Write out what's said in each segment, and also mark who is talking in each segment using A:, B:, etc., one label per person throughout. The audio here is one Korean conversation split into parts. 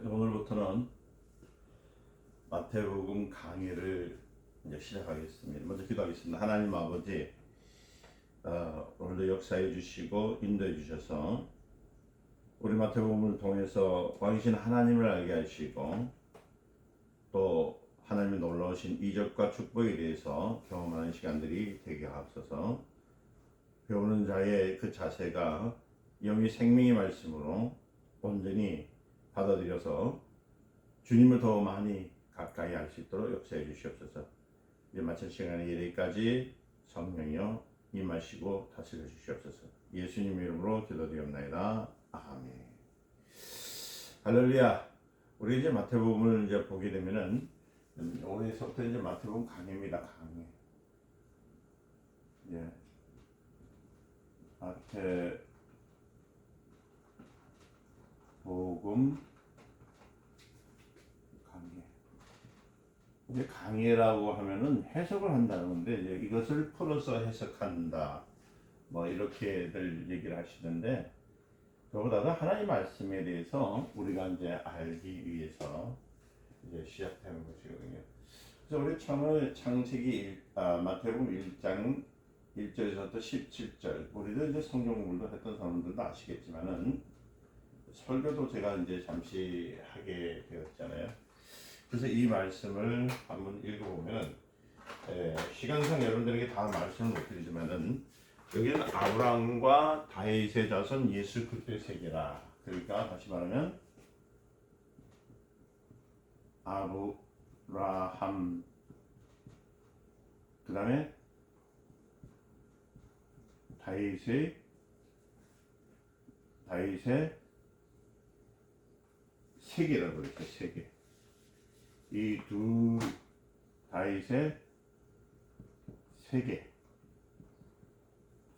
A: 오늘부터는 마태복음 강의를 이제 시작하겠습니다. 먼저 기도하겠습니다. 하나님 아버지, 오늘도 역사해 주시고 인도해 주셔서 우리 마태복음을 통해서 왕이신 하나님을 알게 하시고 또 하나님의 놀라우신 이적과 축복에 대해서 경험하는 시간들이 되게 하옵소서. 배우는 자의 그 자세가 영의 생명의 말씀으로 온전히 받아들여서 주님을 더 많이 가까이 알 수 있도록 역사해 주시옵소서. 이제 마칠 시간에 이르기까지 성령이여 임하시고 다스려 주시옵소서. 예수님 이름으로 기도드리옵나이다. 아멘. 할렐루야. 우리 이제 마태복음을 이제 보게 되면은 오늘부터 이제 마태복음 강해입니다. 강해. 예. 마태복음 이제 강의라고 하면은 해석을 한다는 건데 이제 이것을 풀어서 해석한다 뭐 이렇게들 얘기를 하시는데 그보다도 하나님 말씀에 대해서 우리가 이제 알기 위해서 이제 시작하는 것이거든요. 그래서 우리 처음에 마태복음 1장 1절에서부터 17절 우리도 이제 성경 공부를 했던 사람들도 아시겠지만은 설교도 제가 이제 잠시 하게 되었잖아요. 그래서 이 말씀을 한번 읽어보면 시간상 여러분들에게 다 말씀을 못 드리지만은 여기는 아브라함과 다윗의 자손 예수 그리스도의 세계라. 그러니까 다시 말하면 아브라함 그 다음에 다윗의 세계라고 그랬죠. 세계. 이 두 다윗의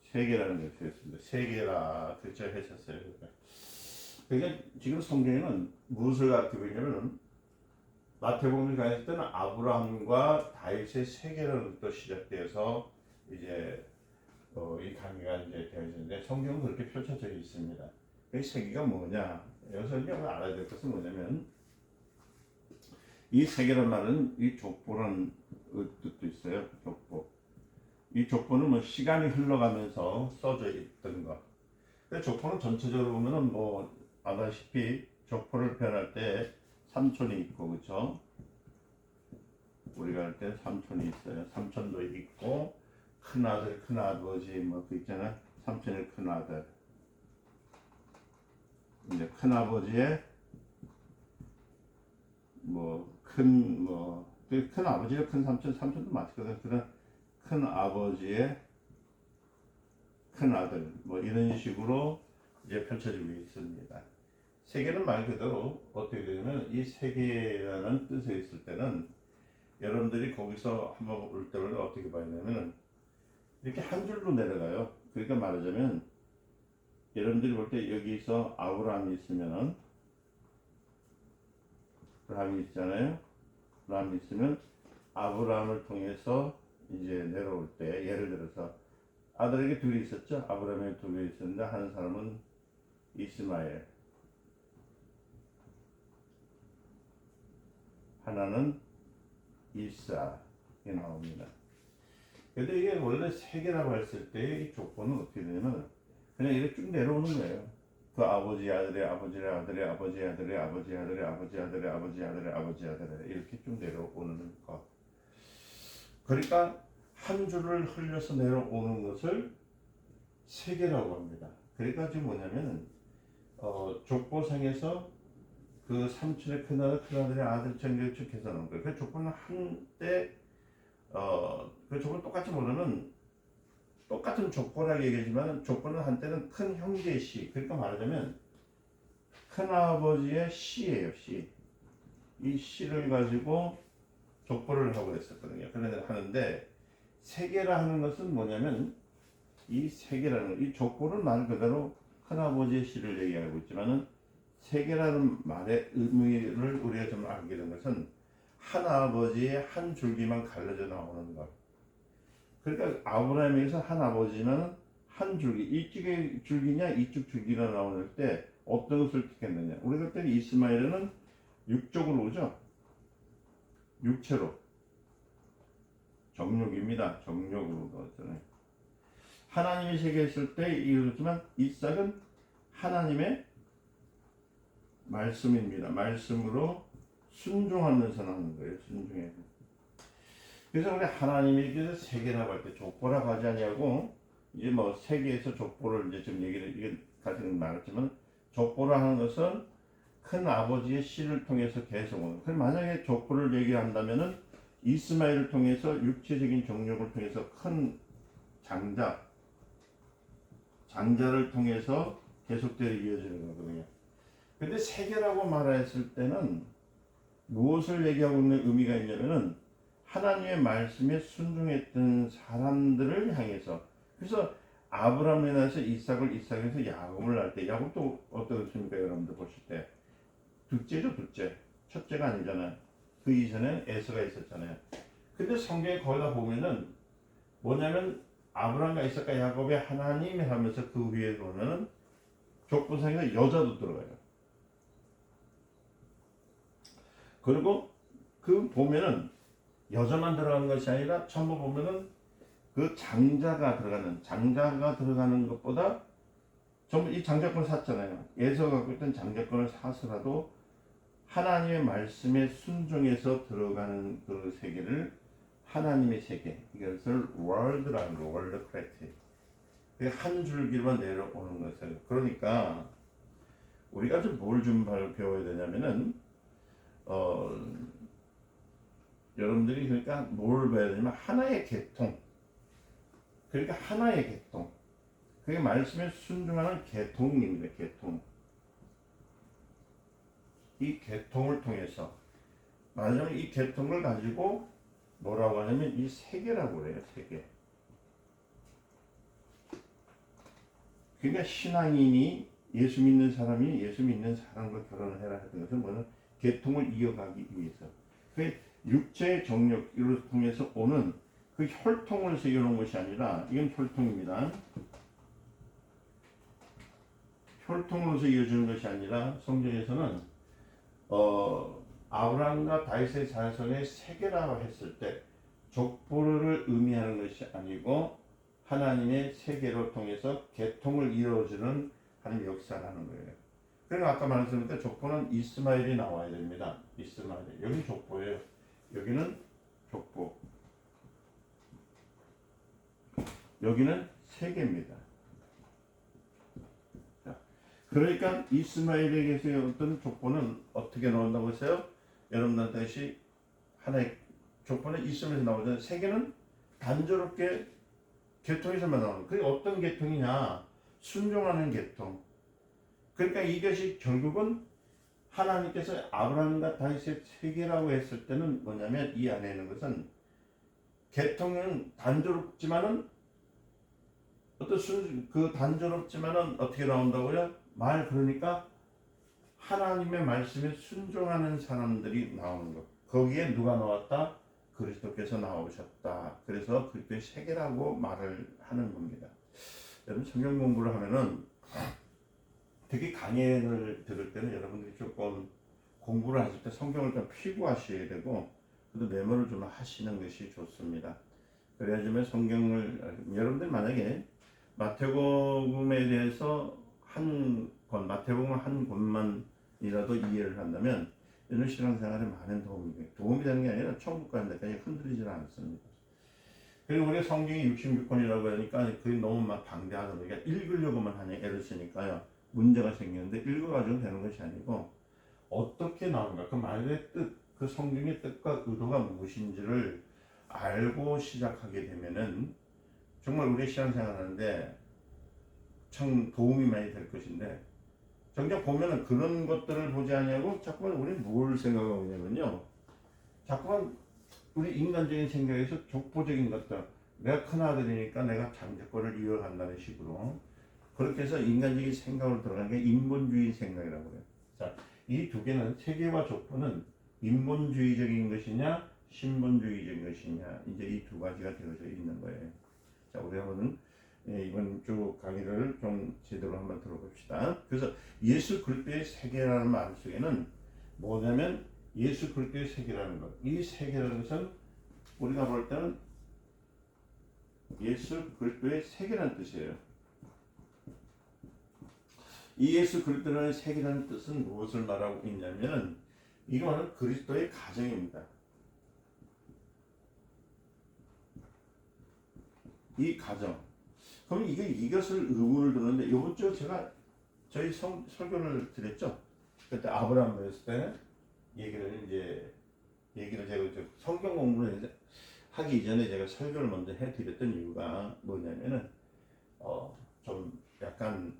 A: 세계라는 것을 쓰였습니다. 세계라 그렇게 하셨어요. 그러니까 지금 성경에는 무엇을 가르치고 있냐면 마태복음을 가했을 때는 아브라함과 다윗의 세계라는 것도 시작되어서 이제 이 강의가 이제 되어지는데 성경은 그렇게 펼쳐져 있습니다. 이 세계가 뭐냐? 여기서 이제 알아야 될 것은 뭐냐면 이 세계란 말은 이 족보라는 뜻도 있어요. 족보. 이 족보는 뭐 시간이 흘러가면서 써져 있던 것. 족보는 전체적으로 보면은 뭐 아다시피 족보를 표현할 때 삼촌이 있고 그렇죠. 우리가 할 때 삼촌이 있어요. 삼촌도 있고 큰 아들, 큰 아버지 뭐 그 있잖아. 삼촌의 큰 아들. 이제 큰 아버지의 큰 아버지의 큰 삼촌도 맞거든. 그런 큰 아버지의 큰 아들, 뭐 이런 식으로 이제 펼쳐지고 있습니다. 세계는 말 그대로 어떻게 되냐면 이 세계라는 뜻에 있을 때는 여러분들이 거기서 한번 올 때마다 어떻게 봐야 되냐면 이렇게 한 줄로 내려가요. 그러니까 말하자면 여러분들이 볼 때 여기서 아브라함이 있으면은 아브라함이 있잖아요. 아브라함이 있으면 아브라함을 통해서 이제 내려올 때 예를 들어서 아들에게 둘이 있었죠. 아브라함에게 둘이 있었는데 한 사람은 이스마엘, 하나는 이삭이 나옵니다. 근데 이게 원래 세계라고 했을 때 이 조건은 어떻게 되냐면 그냥 이렇게 쭉 내려오는 거예요. 그 아버지 아들의 아버지의 아들의 아버지의 아들의 아버지의 아들의 아버지 아들의 아버지 아들의 아버지 아들의 이렇게 쭉 내려오는 것. 그러니까 한 줄을 흘려서 내려오는 것을 세계라고 합니다. 그러니까 지금 뭐냐면 족보상에서 그 삼촌의 큰아들의 아들 정결축 해서 놓은 거예요. 그 족보는 한때 그 족보는 똑같이 모르는 똑같은 족보라고 얘기하지만 족보는 한때는 큰 형제의 씨. 그러니까 말하자면 큰아버지의 씨예요. 씨. 이 씨를 가지고 족보를 하고 했었거든요. 그런데 하는데 세계라 하는 것은 뭐냐면 이 세계라는 이 족보는 말 그대로 큰아버지의 씨를 얘기하고 있지만은 세계라는 말의 의미를 우리가 좀 알게 된 것은 한 아버지의 한 줄기만 갈라져 나오는 것. 그러니까 아브라함에서 한 아버지는 한 줄기, 이쪽의 줄기냐 이쪽 줄기가 나올 때 어떤 것을 택했느냐. 우리가 그때 이스마엘은 육적으로 오죠. 육체로. 정욕입니다. 정욕으로 그러잖아요. 하나님이 세계했을 때 이렇지만 이삭은 하나님의 말씀입니다. 말씀으로 순종하는 선하는 거예요. 순종해서. 그래서 우리 하나님이 그래서 세계라고 할 때 족보라고 하지 아니하고 이제 뭐 세계에서 족보를 이제 좀 얘기를 이게 가지고 말했지만 족보라 하는 것은 큰 아버지의 씨를 통해서 계속 오는. 그럼 만약에 족보를 얘기한다면은 이스마엘을 통해서 육체적인 정욕을 통해서 큰 장자를 통해서 계속되어 이어지는 거거든요. 근데 세계라고 말했을 때는 무엇을 얘기하고 있는 의미가 있냐면은 하나님의 말씀에 순종했던 사람들을 향해서. 그래서 아브라함에 나서 이삭에서 야곱을 낳을 때 야곱도 어떻습니까? 여러분들 보실 때 둘째죠. 둘째. 첫째가 아니잖아요. 그 이전에 에서가 있었잖아요. 근데 성경에 거기다 보면은 뭐냐면 아브라함과 이삭과 야곱의 하나님이 하면서 그 위에 보면은 족보상에 여자도 들어가요. 그리고 그 보면은 여자만 들어가는 것이 아니라 전부 보면은 그 장자가 들어가는 것보다 전부 이 장자권을 샀잖아요. 에서가 갖고 있던 장자권을 사서라도 하나님의 말씀에 순종해서 들어가는 그 세계를 하나님의 세계, 이것을 월드라는 거, 월드 크래티. 한 줄기로만 내려오는 것을. 그러니까 우리가 좀 뭘 좀 배워야 되냐면은 여러분들이 그러니까 뭘 배워야 되냐면 하나의 계통. 그러니까 하나의 계통. 그게 말씀에 순종하는 계통입니다. 계통. 이 계통을 통해서 마지막에 이 계통을 가지고 뭐라고 하냐면 이 세계라고 그래요. 세계. 그러니까 신앙인이 예수 믿는 사람이 예수 믿는 사람과 결혼을 해라 했던 것은 뭐는 계통을 이어가기 위해서. 그 육체의 정력을 통해서 오는 그 혈통을 세워놓은 것이 아니라 이건 혈통입니다. 혈통으로서 이어지는 것이 아니라 성경에서는 아브라함과 다윗의 자손의 세계라고 했을 때 족보를 의미하는 것이 아니고 하나님의 세계로 통해서 계통을 이루어주는 하나님의 역사라는 거예요. 그러니까 아까 말씀드렸던 족보는 이스마엘이 나와야 됩니다. 이스마엘. 여기 족보예요. 여기는 족보. 여기는 세계입니다. 그러니까 이스마엘에게서 어떤 족보는 어떻게 나온다고 했어요? 여러분들한테 다시 하나의 족보는 이스마엘에서 나오잖아요. 세계는 단조롭게 계통에서만 나오는. 그게 어떤 계통이냐? 순종하는 계통. 그러니까 이것이 결국은 하나님께서 아브라함과 다윗의 세계라고 했을 때는 뭐냐면 이 안에 있는 것은 계통은 단조롭지만은 그 단조롭지만은 어떻게 나온다고요? 그러니까 하나님의 말씀에 순종하는 사람들이 나오는 것. 거기에 누가 나왔다? 그리스도께서 나오셨다. 그래서 그리스도의 세계라고 말을 하는 겁니다. 여러분 성경 공부를 하면은 특히 강연을 들을 때는 여러분들이 조금 공부를 하실 때 성경을 좀 피고 하셔야 되고 그래도 메모를 좀 하시는 것이 좋습니다. 그래야지만 성경을 여러분들 만약에 마태복음에 대해서 마태복음 한 권만이라도 이해를 한다면 이런 신앙생활에 많은 도움이 되는 게 아니라 천국 가는 데까지 흔들리지 않습니다. 그리고 우리가 성경이 66권이라고 하니까 그게 너무 막 방대하다 보니까 읽으려고만 하니 애를 쓰니까요 문제가 생기는데 읽어가지고 되는 것이 아니고 어떻게 나오는가 그 말의 뜻, 그 성경의 뜻과 의도가 무엇인지를 알고 시작하게 되면은 정말 우리 신앙생활하는데 참 도움이 많이 될 것인데 정작 보면은 그런 것들을 보지 아니하고 자꾸만 우리는 뭘 생각하고 있냐면요 자꾸만 우리 인간적인 생각에서 족보적인 것들 내가 큰아들이니까 내가 장자권을 이어간다는 식으로 그렇게 해서 인간적인 생각으로 들어가는 게 인본주의 생각이라고 해요. 자, 이 두 개는 세계와 족보는 인본주의적인 것이냐 신본주의적인 것이냐 이제 이 두 가지가 되어져 있는 거예요. 자, 우리 한번 이번 주 강의를 좀 제대로 한번 들어봅시다. 그래서 예수 그리스도의 세계라는 말 속에는 뭐냐면 예수 그리스도의 세계라는 것. 이 세계라는 것은 우리가 볼 때는 예수 그리스도의 세계라는 뜻이에요. 이 예수 그리스도라는 세계라는 뜻은 무엇을 말하고 있냐면 이거는 그리스도의 가정입니다. 이 가정. 그럼 이것을 의문을 드는데 이번 주 제가 저희 설교를 드렸죠. 그때 아브라함 했을 때는 얘기를 제가 성경 공부를 하기 전에 제가 설교를 먼저 해드렸던 이유가 뭐냐면은 좀 약간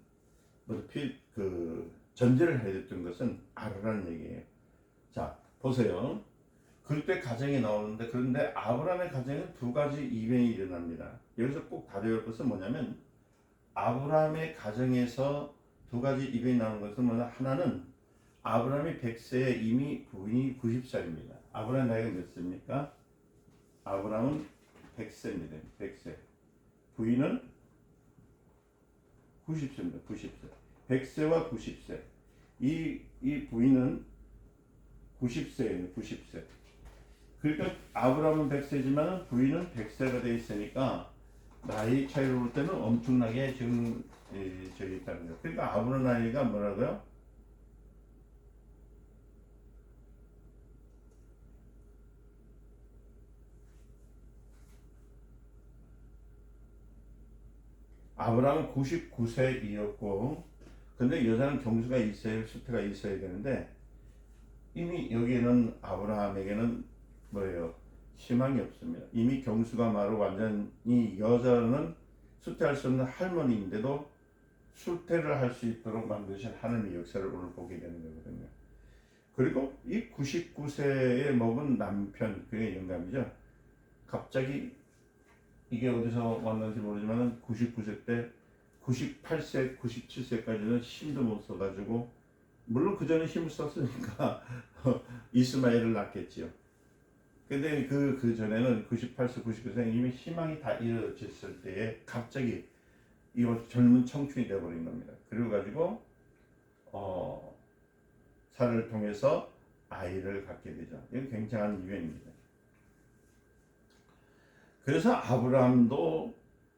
A: 그 전제를 해드렸던 것은 알으라는 얘기예요. 자 보세요. 그때 가정이 나오는데 그런데 아브라함의 가정에 두 가지 이변이 일어납니다. 여기서 꼭 다뤄야 것은 뭐냐면 아브라함의 가정에서 두 가지 이변이 나오는 것은 뭐냐 하나는 아브라함이 100세에 이미 부인이 90살입니다. 아브라함 나이가 몇 세입니까? 아브라함은 100세입니다. 100세. 부인은 90세입니다. 90세. 100세와 90세. 이 부인은 90세예요. 90세. 그러니까 아브라함은 100세지만 부인은 100세가 되어 있으니까 나이 차이로 볼 때는 엄청나게 지금 저기 있다는 거예요. 그러니까 아브라함 나이가 뭐라고요? 아브라함은 99세이었고 근데 여자는 경수가 있어야 수태가 있어야 되는데 이미 여기에는 아브라함에게는 뭐예요? 희망이 없습니다. 이미 경수가 말로 완전히 여자는 수태할 수 없는 할머니인데도 수태를 할 수 있도록 만드신 하나님의 역사를 오늘 보게 되는 거거든요. 그리고 이 99세에 먹은 남편 그의 영감이죠. 갑자기 이게 어디서 왔는지 모르지만 99세 때 98세, 97세까지는 힘도 못 써가지고 물론 그 전에 힘을 썼으니까 이스마엘을 낳겠지요. 근데 그 전에는 98세, 99세 이미 희망이 다 이루어졌을 때에 갑자기 이 젊은 청춘이 되어버린 겁니다. 그리고 가지고 사를 통해서 아이를 갖게 되죠. 이건 굉장한 이변입니다. 그래서 아브라함도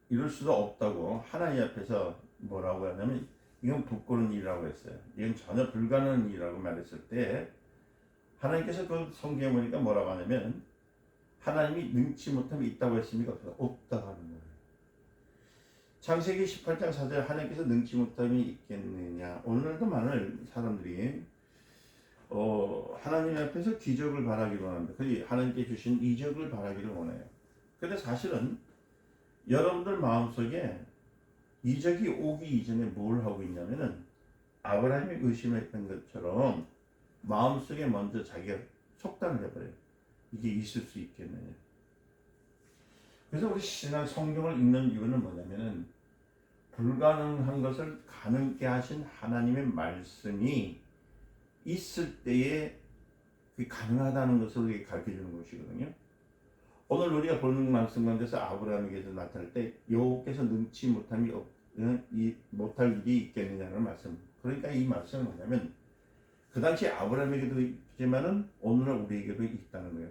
A: 이럴 수도 없다고 하나님 앞에서 뭐라고 하냐면 이건 부끄러운 일이라고 했어요. 이건 전혀 불가능한 일이라고 말했을 때 하나님께서 그 성경에 보니까 뭐라고 하냐면 하나님이 능치 못함이 있다고 했습니까? 없다고 하는 거예요. 창세기 18장 4절 하나님께서 능치 못함이 있겠느냐. 오늘날도 많은 사람들이 하나님 앞에서 기적을 바라기를 원합니다. 그리고 하나님께 주신 이적을 바라기를 원해요. 근데 사실은 여러분들 마음속에 이적이 오기 이전에 뭘 하고 있냐면은 아브라함이 의심했던 것처럼 마음속에 먼저 자기가 속단을 해버려요. 이게 있을 수 있겠느냐. 그래서 우리 신앙 성경을 읽는 이유는 뭐냐면은 불가능한 것을 가능케 하신 하나님의 말씀이 있을 때에 그 가능하다는 것을 우리에게 가르쳐 주는 것이거든요. 오늘 우리가 보는 말씀 가운데서 아브라함에게서 나타날 때 여호와께서 능치 못함이 못할 일이 있겠느냐는 말씀. 그러니까 이 말씀은 뭐냐면 그 당시 아브라함에게도 있지만은 오늘날 우리에게도 있다는 거예요.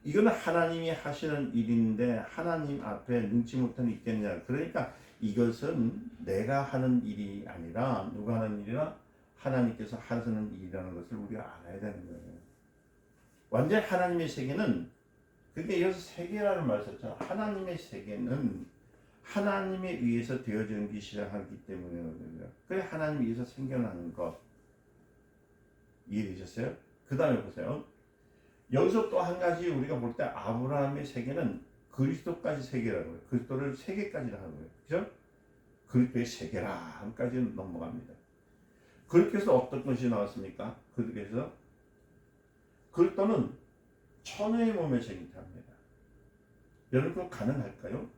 A: 이거는 하나님이 하시는 일인데 하나님 앞에 능치 못함이 있겠느냐. 그러니까 이것은 내가 하는 일이 아니라 누가 하는 일이라 하나님께서 하시는 일이라는 것을 우리가 알아야 되는 거예요. 완전 하나님의 세계는 그게 여기서 세계라는 말을 썼잖아. 하나님의 세계는 하나님에 의해서 되어지기 시작하기 때문이거든요. 그래 하나님에 의해서 생겨나는 것 이해되셨어요? 그 다음에 보세요. 여기서 또 한 가지 우리가 볼 때 아브라함의 세계는 그리스도까지 세계라고 해요. 그리스도를 세계까지 하는 거예요. 그죠? 그리스도의 세계라까지 넘어갑니다. 그렇게 해서 어떤 것이 나왔습니까? 그렇게해서 그리스도는 처녀의 몸에 생겼답니다. 여러분 그거 가능할까요?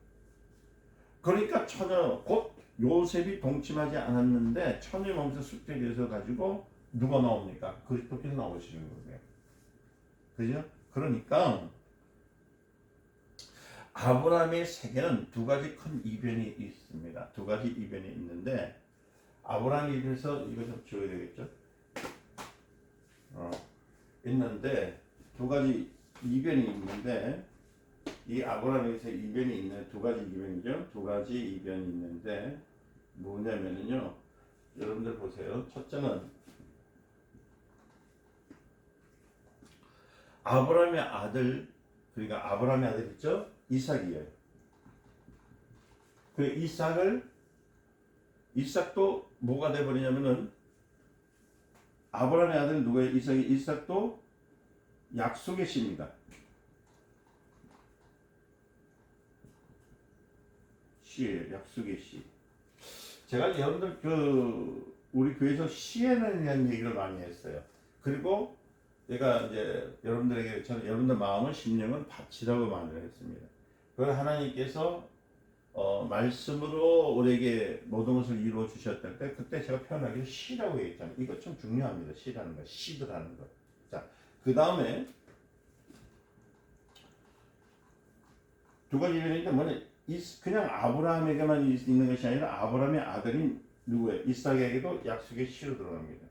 A: 그러니까 처녀 곧 요셉이 동침하지 않았는데 처녀의 몸에서 쑥대되어서 가지고 누가 나옵니까? 그리스도께서 나오시는 거예요. 그죠? 그러니까 아브라함의 세계는 두 가지 큰 이변이 있습니다. 두 가지 이변이 있는데 아브라함에 대해서 이거 좀 지워야 되겠죠? 어, 있는데 두 가지 이변이 있는데 이 아브라함에서 이변이 있는 두 가지 이변이죠. 두 가지 이변이 있는데 뭐냐면은요. 여러분들 보세요. 첫째는 아브라함의 아들 그러니까 아브라함의 아들 있죠. 이삭이에요. 그 이삭도 뭐가 돼버리냐면은 아브라함의 아들 누구예요? 이삭도 약속의 씨입니다. 씨예요. 약속의 씨. 제가 여러분들 우리 교회에서 시에 대한 얘기를 많이 했어요. 그리고 제가 이제 여러분들 마음을 심령은 바치라고 말을 했습니다. 그걸 하나님께서 말씀으로 우리에게 모든 것을 이루어 주셨을 때 그때 제가 표현하기를 시라고 얘기했잖아요. 이거 좀 중요합니다. 시라는 거, 시드라는 거. 자, 그 다음에 두 가지 얘기인데 뭐냐? 그냥 아브라함에게만 있는 것이 아니라 아브라함의 아들인 누구예요? 이삭에게도 약속의 시로 들어갑니다.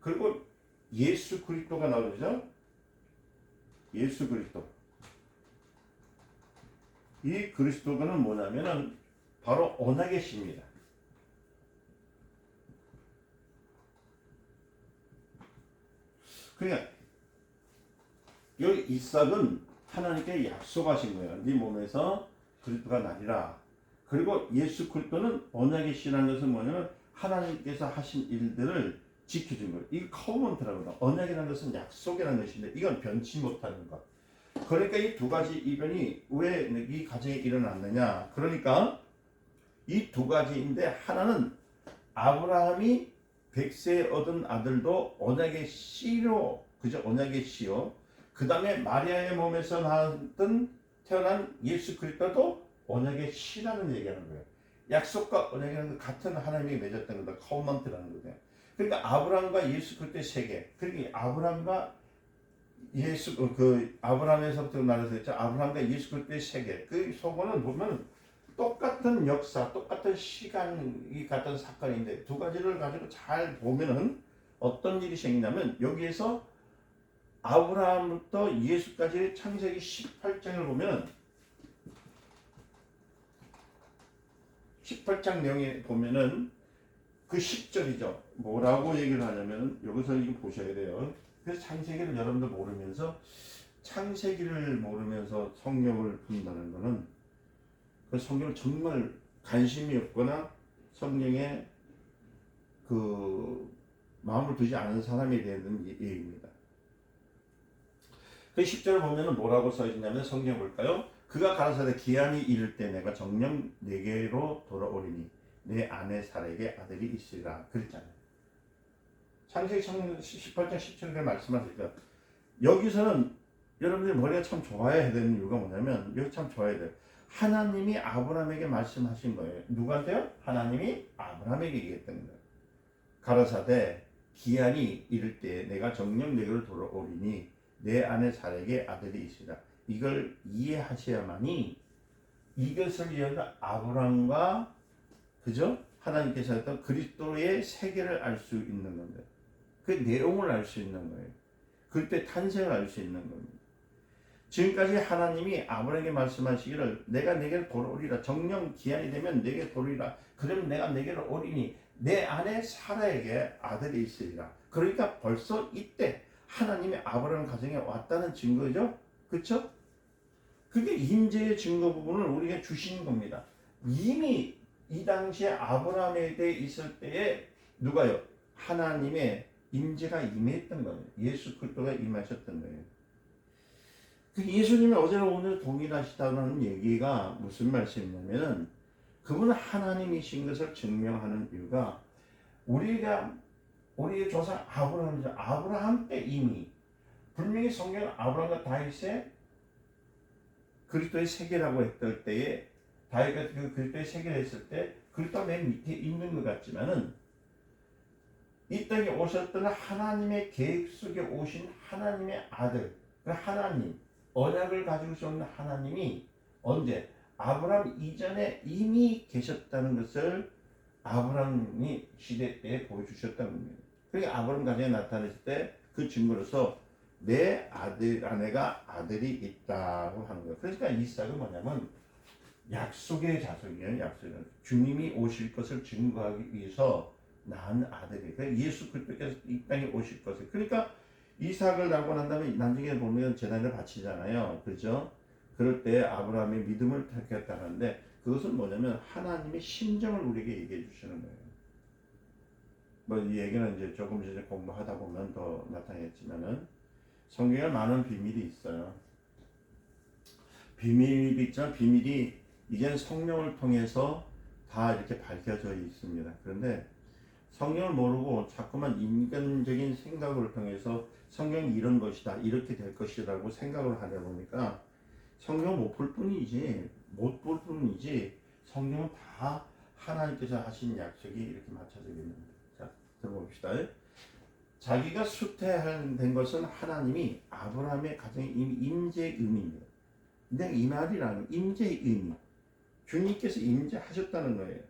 A: 그리고 예수 그리스도가 나오죠. 예수 그리스도. 이 그리스도가는 뭐냐면은 바로 언약의 씨입니다. 그러니까 여기 이삭은 하나님께 약속하신 거예요. 네 몸에서 그리스도가 나리라. 그리고 예수 그리스도는 언약의 씨라는 것은 뭐냐면 하나님께서 하신 일들을 지켜준 거예요. 이 커먼트라고 해요. 언약이라는 것은 약속이라는 것인데 이건 변치 못하는 것. 그러니까 이 두 가지 이변이 왜 이 가정에 일어났느냐. 그러니까 이 두 가지인데 하나는 아브라함이 100세에 얻은 아들도 언약의 씨로 그죠? 언약의 씨요. 그 다음에 마리아의 몸에서 태어난 예수 그리스도도 언약의 씨라는 얘기하는 거예요. 약속과 언약이라는 같은 하나님이 맺었다는 거다. 커먼트라는 거예요. 그러니까 아브라함과 예수 그리스도의 세계. 그러니까 아브라함과 아브라함에서부터 나눠서 했죠. 아브라함과 예수 그리스도의 세계. 그 속어는 보면 똑같은 역사, 똑같은 시간이 같은 사건인데 두 가지를 가지고 잘 보면은 어떤 일이 생기냐면 여기에서 아브라함부터 예수까지의 창세기 18장을 보면 18장 내용에 보면은 그 10절이죠. 뭐라고 얘기를 하냐면 여기서 이거 보셔야 돼요. 그래서 창세기를 여러분들 모르면서 창세기를 모르면서 성경을 푼다는 거는 그 성경을 정말 관심이 없거나 성경에 그 마음을 두지 않은 사람이 되는 얘기입니다. 그 10절을 보면은 뭐라고 써 있냐면 성경 볼까요? 그가 가라사대 기한이 이를 때 내가 정녕 내게로 돌아오리니 내 아내 사라에게 아들이 있으리라 그랬잖아요. 창세기 18장 10절에 말씀하시니까 여기서는 여러분들이 머리가 참 좋아야 되는 이유가 뭐냐면 여기 참 좋아야 돼요. 하나님이 아브라함에게 말씀하신 거예요. 누구한테요? 하나님이 아브라함에게 얘기했던 거예요. 가라사대 기한이 이를 때 내가 정녕 내게로 돌아오리니 내 아내 사라에게 아들이 있으리라. 이걸 이해하셔야만이 이것을 위해서 아브라함과 그죠? 하나님께서 했던 그리스도의 세계를 알 수 있는 건데 그 내용을 알 수 있는 거예요. 그때 탄생을 알 수 있는 겁니다. 지금까지 하나님이 아브라함에게 말씀하시기를 내가 내게로 돌아오리라. 정령 기한이 되면 내게 돌아오리라. 그러면 내가 내게로 오리니 내 아내 사라에게 아들이 있으리라. 그러니까 벌써 이때 하나님이 아브라함 가정에 왔다는 증거죠. 그렇죠? 그게 임재의 증거 부분을 우리에게 주시는 겁니다. 이미 이 당시에 아브라함에 대해 있을 때에 누가요? 하나님의 임재가 임했던 거예요. 예수 그리스도가 임하셨던 거예요. 그 예수님이 어제나 오늘 동일하시다는 얘기가 무슨 말씀이냐면은 그분은 하나님이신 것을 증명하는 이유가 우리의 조상 아브라함 때 이미 분명히 성경은 아브라함과 다윗의 그리스도의 세계라고 했을 때에 다윗과 그 그리스도의 세계를 했을 때 그리스도가 맨 밑에 있는 것 같지만은 이 땅에 오셨던 하나님의 계획 속에 오신 하나님의 아들 그 하나님 언약을 가지고 오신 하나님이 언제 아브라함 이전에 이미 계셨다는 것을 아브라함이 시대 때에 보여주셨다는 겁니다. 그러니까 아브라함 가정에 나타났을 때 그 증거로서 내 아내가 아들이 있다고 하는 거예요. 그러니까 이삭은 뭐냐면 약속의 자손이에요. 약속의 자손. 주님이 오실 것을 증거하기 위해서 낳은 아들이에요. 그러니까 예수 그리스도께서 이 땅에 오실 것을. 그러니까 이삭을 낳고 난 다음에 나중에 보면 제단을 바치잖아요. 그렇죠? 그럴 때 아브라함의 믿음을 택했다는데 그것은 뭐냐면 하나님의 심정을 우리에게 얘기해 주시는 거예요. 뭐 이 얘기는 이제 조금 이제 공부하다 보면 더 나타나겠지만은 성경에 많은 비밀이 있어요. 비밀이 있지만 비밀이 이제는 성령을 통해서 다 이렇게 밝혀져 있습니다. 그런데 성령을 모르고 자꾸만 인간적인 생각을 통해서 성경이 이런 것이다, 이렇게 될 것이라고 생각을 하다 보니까 성경을 못 볼 뿐이지, 못 볼 뿐이지 성경은 다 하나님께서 하신 약속이 이렇게 맞춰져 있는 거예요. 자, 들어봅시다. 자기가 수태된 것은 하나님이 아브라함의 가정에 이미 임재의 의미입니다. 근데 이 말이라는 임재의 의미, 주님께서 임재하셨다는 거예요.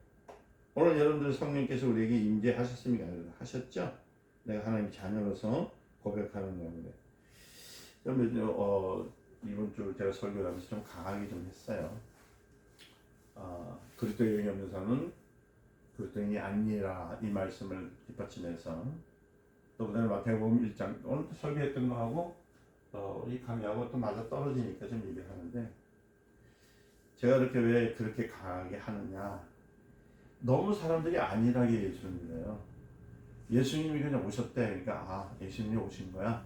A: 오늘 여러분들 성령께서 우리에게 임재하셨습니까? 하셨죠? 내가 하나님의 자녀로서 고백하는 건데. 그러면 이번 주 제가 설교를 하면서 좀 강하게 좀 했어요. 그리스도의 영이 없는 사람은 그리스도인이 아니라 이 말씀을 뒷받침해서 또 그다음에 마태복음 1장 오늘 설교했던 거하고 이 강의하고 또 맞아 떨어지니까 좀 얘기하는데 제가 이렇게 왜 그렇게 강하게 하느냐? 너무 사람들이 안일하게 예수를 믿어요. 예수님이 그냥 오셨대. 그러니까 예수님이 오신 거야.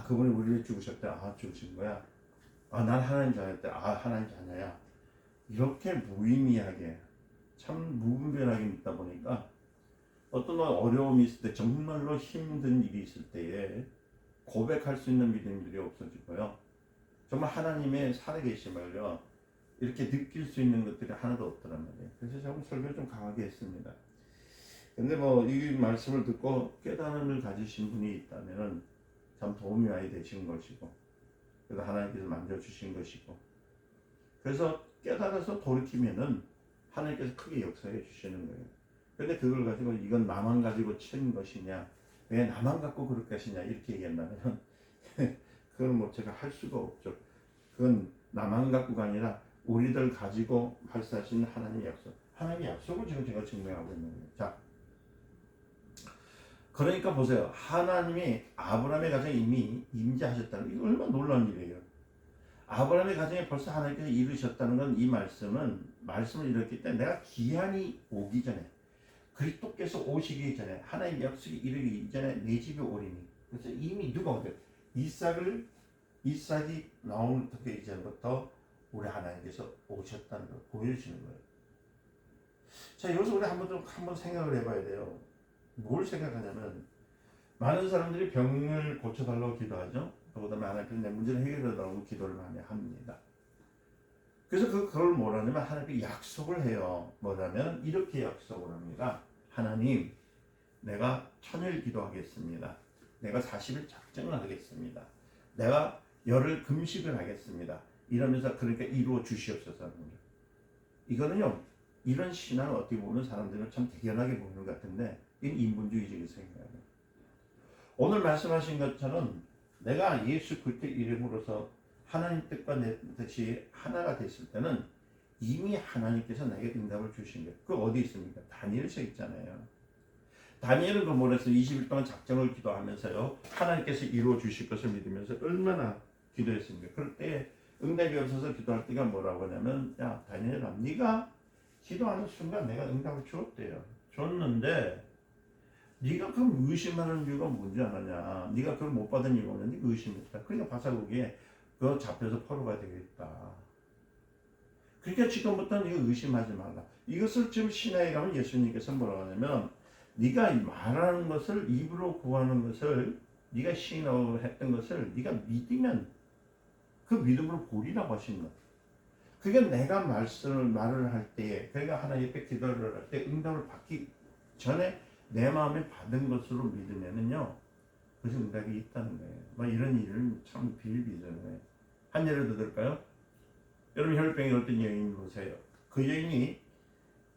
A: 그분이 우리를 죽으셨대. 죽으신 거야. 난 하나님 자녀였대. 하나님 자녀야. 이렇게 무의미하게 참 무분별하게 믿다 보니까 어떤 어려움이 있을 때 정말로 힘든 일이 있을 때에 고백할 수 있는 믿음들이 없어지고요. 정말 하나님의 살아계심을요 이렇게 느낄 수 있는 것들이 하나도 없더란 말이에요. 그래서 조금 설교를 좀 강하게 했습니다. 근데 이 말씀을 듣고 깨달음을 가지신 분이 있다면 참 도움이 많이 되신 것이고, 그래서 하나님께서 만져주신 것이고, 그래서 깨달아서 돌이키면은 하나님께서 크게 역사해 주시는 거예요. 근데 그걸 가지고 이건 나만 가지고 친 것이냐, 왜 나만 갖고 그렇게 하시냐, 이렇게 얘기한다면, 그건 제가 할 수가 없죠. 그건 나만 갖고가 아니라 우리들 가지고 발사하시는 하나님의 약속. 하나님의 약속을 지금 제가 증명하고 있는 거예요. 자, 그러니까 보세요. 하나님이 아브라함의 가정에 이미 임재하셨다는 이거 얼마나 놀라운 일이에요. 아브라함의 가정에 벌써 하나님께서 이루셨다는 건 이 말씀을 이뤘기 때문에 내가 기한이 오기 전에 그리스도께서 오시기 전에 하나님의 약속이 이루기 전에 내 집에 오리니. 그래서 이미 누가 오든 이삭이 나오기 이전부터 우리 하나님께서 오셨다는 걸 보여주시는 거예요. 자, 여기서 우리 한번 생각을 해봐야 돼요. 뭘 생각하냐면 많은 사람들이 병을 고쳐달라고 기도하죠. 그다음에 하나님께서 내 문제를 해결해달라고 기도를 많이 합니다. 그래서 그걸 뭐라냐면 하나님께 약속을 해요. 뭐냐면 이렇게 약속을 합니다. 하나님, 내가 천일 기도하겠습니다. 내가 40일 작정을 하겠습니다. 내가 열흘 금식을 하겠습니다. 이러면서 그러니까 이루어 주시옵소서 하는 거예요. 이거는요, 이런 신앙을 어떻게 보면 사람들은 참 대견하게 보는 것 같은데 이건 인본주의적인 생각이에요. 오늘 말씀하신 것처럼 내가 예수 그리스도의 이름으로서 하나님 뜻과 내 뜻이 하나가 됐을 때는 이미 하나님께서 내게 응답을 주신 거예요. 그 어디 있습니까? 다니엘서 있잖아요. 다니엘은 그 몰에서 20일 동안 작정을 기도하면서요 하나님께서 이루어 주실 것을 믿으면서 얼마나 기도했습니까? 그럴 때 응답이 없어서 기도할 때가 뭐라고 하냐면, 야 다니엘아, 네가 기도하는 순간 내가 응답을 주었대요. 줬는데 네가 그럼 의심하는 이유가 뭔지 아느냐? 네가 그걸 못 받은 이유가 뭐냐? 의심했다. 그러니까 바사국에 그거 잡혀서 포로가 되겠다. 그러니까 지금부터는 이거 의심하지 말라. 이것을 지금 신약에 가면 예수님께서 뭐라고 하냐면, 네가 말하는 것을, 입으로 구하는 것을, 네가 시인하고 했던 것을 네가 믿으면 그 믿음으로 보리라고 하신 것. 그게 내가 말을 할 때에, 그러니까 하나님 앞에 기도를 할 때 응답을 받기 전에 내 마음에 받은 것으로 믿으면은요, 그래서 응답이 있다는 거예요. 이런 일은 참 비일비재해요. 한 예를 더 들을까요? 여러분 혈병이 어떤 여인 보세요. 그 여인이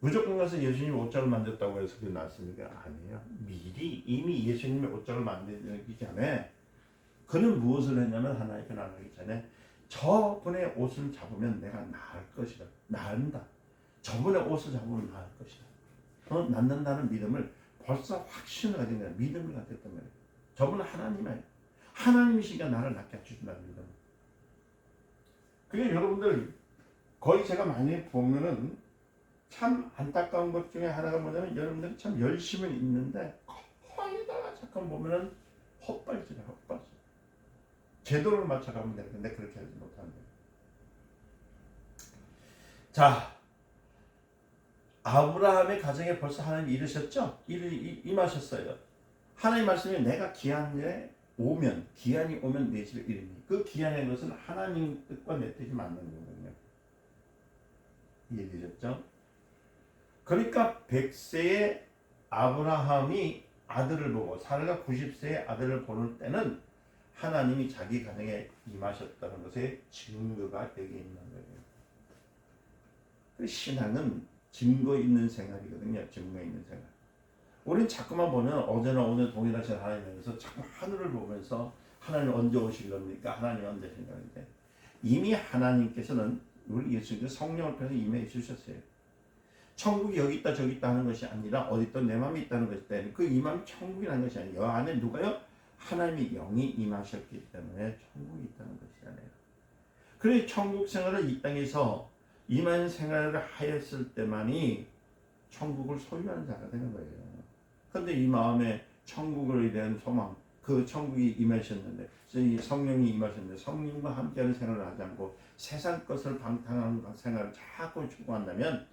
A: 무조건 가서 예수님 옷장을 만졌다고 해서 그게 낫습니까? 아니에요. 미리 이미 예수님의 옷장을 만들기 전에 그는 무엇을 했냐면 하나님께 나가기 전에 저분의 옷을 잡으면 내가 나을 것이다. 나은다. 저분의 옷을 잡으면 나을 것이다. 낫는다는 믿음을 벌써 확신을 가진 거야. 믿음을 가졌단 말이야. 저분은 하나님이에요. 하나님이시니까 나를 낫게 해주신다는 믿음. 그게 여러분들 거의 제가 많이 보면은 참 안타까운 것 중에 하나가 뭐냐면 여러분들이 참 열심히 있는데 거기다가 잠깐 보면은 헛발질이야. 헛발질. 제도를 맞춰가면 되는데 그렇게 하지 못하는 거예요. 자, 아브라함의 가정에 벌써 하나님이 이르셨죠? 임하셨어요. 하나님 말씀이 내가 기한이 오면 내 집에 이르니. 그 기한의 것은 하나님 뜻과 내 뜻이 맞는 거거든요. 이해되셨죠? 그러니까 100세의 아브라함이 아들을 보고 사라가 90세의 아들을 보는 때는 하나님이 자기 가정에 임하셨다는 것의 증거가 여기 있는 거예요. 그 신앙은 증거 있는 생활이거든요. 증거 있는 생활. 우린 자꾸만 보면 어제나 오늘 동일하신 하나님에서 자꾸 하늘을 보면서 하나님 언제 오실 겁니까? 하나님 언제 오실 겁니까? 이미 하나님께서는 우리 예수님께 성령을 통해서 임해 주셨어요. 천국이 여기 있다 저기 있다 하는 것이 아니라 어디 있던 내 마음이 있다는 것이 때문에 그 임함이 천국이라는 것이 아니에요. 여 안에 누가요? 하나님이 영이 임하셨기 때문에 천국이 있다는 것이잖아요. 그래서 천국 생활을 이 땅에서 임한 생활을 하였을 때만이 천국을 소유하는 자가 되는 거예요. 그런데 이 마음에 천국을 대한 소망, 그 천국이 임하셨는데 성령이 임하셨는데 성령과 함께하는 생활을 하지 않고 세상 것을 방탕한 생활을 자꾸 추구한다면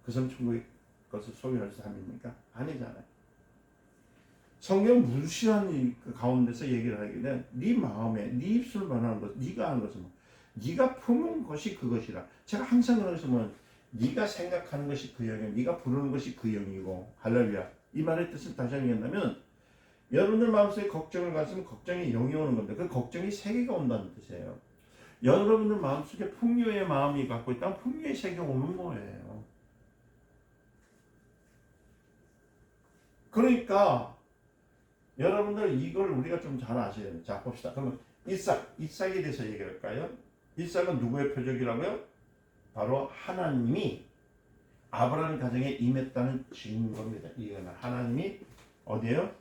A: 그것은 천국의 것을 소유할 사람입니까? 아니잖아요. 성경 무시한 그 가운데서 얘기를 하게 돼. 네 마음에 네 입술을 말하는 것, 네가 하는 것은 뭐, 네가 품은 것이 그것이라. 제가 항상 그러면서 뭐 네가 생각하는 것이 그 영이고 네가 부르는 것이 그 영이고 할렐루야. 이 말의 뜻을 다시 얘기한다면 여러분들 마음속에 걱정을 가지면 걱정이 영이 오는 건데 그 걱정이 세계가 온다는 뜻이에요. 여러분들 마음속에 풍요의 마음이 갖고 있다면 풍요의 세계가 오는 거예요. 그러니까 여러분들 이걸 우리가 좀 잘 아셔야 돼요. 자 봅시다. 그러면 이삭에 대해서 얘기할까요? 이삭은 누구의 표적이라고요? 바로 하나님이 아브라함 가정에 임했다는 증거입니다. 이거는 하나님이 어디에요?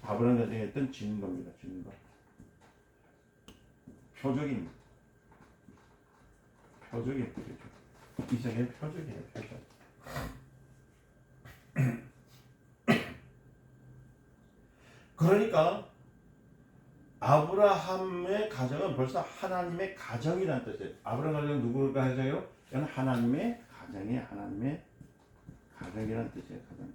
A: 아브라함 가정에 있던 증거입니다. 증거. 표적입니다. 표적이에요. 이삭의 표적이에요. 표적. 그러니까 아브라함의 가정은 벌써 하나님의 가정이라는 뜻이에요. 아브라함 가정은 누구의 가정이에요? 이건 하나님의 가정이 하나님의 가정이라는 뜻이에요. 가정.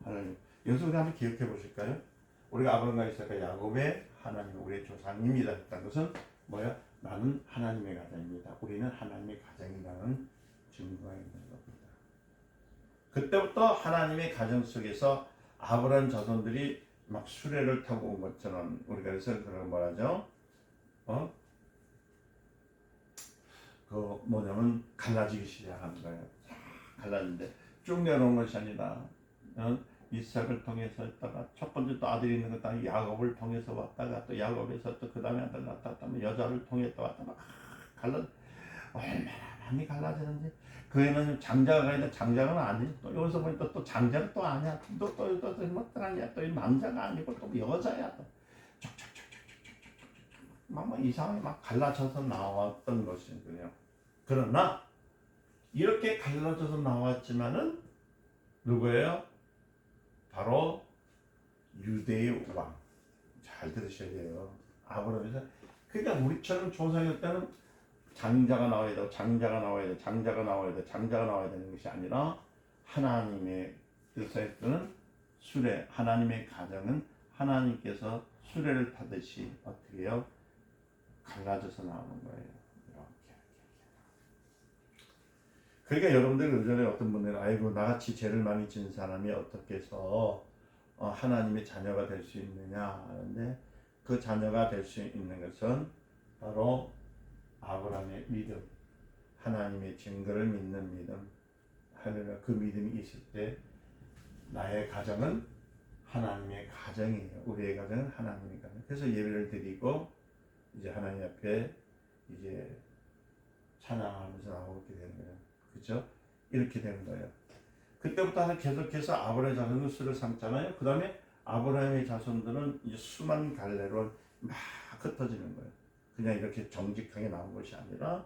A: 하나님. 여기서 우리 한번 기억해 보실까요? 우리가 아브라함과 이삭과 야곱의 하나님, 우리의 조상님이다 했다는 것은 뭐야? 나는 하나님의 가정입니다. 우리는 하나님의 가정이라는 증거가 있는 겁니다. 그때부터 하나님의 가정 속에서 아브라함 자손들이 막 수레를 타고 온 것처럼 우리가 그래서 그런 말하죠. 그 뭐냐면 갈라지기 시작하는 거예요. 갈라지는데 쭉 내려온 것이 아니라 이삭을 통해서 했다가 첫 번째 또 아들이 있는 것도 야곱을 통해서 왔다가 또 야곱에서 또 그 다음에 아들 낳았다가 여자를 통해 또 왔다가 갈라 얼마나 많이 갈라지는지. 그 애는 장자가 아니라 장자는 아니. 또 여기서 보니까 또 장자는 또 아니야. 또뭐 아니야. 또 남자가 아니고 또 여자야. 또 막 이상하게 막 갈라져서 나왔던 것이거든요. 그러나 이렇게 갈라져서 나왔지만은 누구예요? 바로 유대의 왕. 잘 들으셔야 돼요. 아브라함에서. 그러니까 우리처럼 조상일 때는 장자가 나와야 되고 장자가 나와야 돼, 장자가 나와야 돼, 장자가 나와야 되는 것이 아니라 하나님의 뜻에 따른 수레, 하나님의 가정은 하나님께서 수레를 타듯이 어떻게 해요? 갈라져서 나오는 거예요. 이렇게. 그러니까 여러분들 예전에 어떤 분들은 아이고 나같이 죄를 많이 지은 사람이 어떻게 해서 하나님의 자녀가 될 수 있느냐 하는데 그 자녀가 될 수 있는 것은 바로 아브라함의 믿음, 하나님의 증거를 믿는 믿음, 할렐루야. 그 믿음이 있을 때 나의 가정은 하나님의 가정이에요. 우리의 가정은 하나님의 가정. 그래서 예배를 드리고 이제 하나님 앞에 이제 찬양하면서 나오게 되는 거예요. 그렇죠? 이렇게 되는 거예요. 그때부터 계속해서 아브라함의 자손은 수를 삼잖아요. 그 다음에 아브라함의 자손들은 이제 수만 갈래로 막 흩어지는 거예요. 그냥 이렇게 정직하게 나온 것이 아니라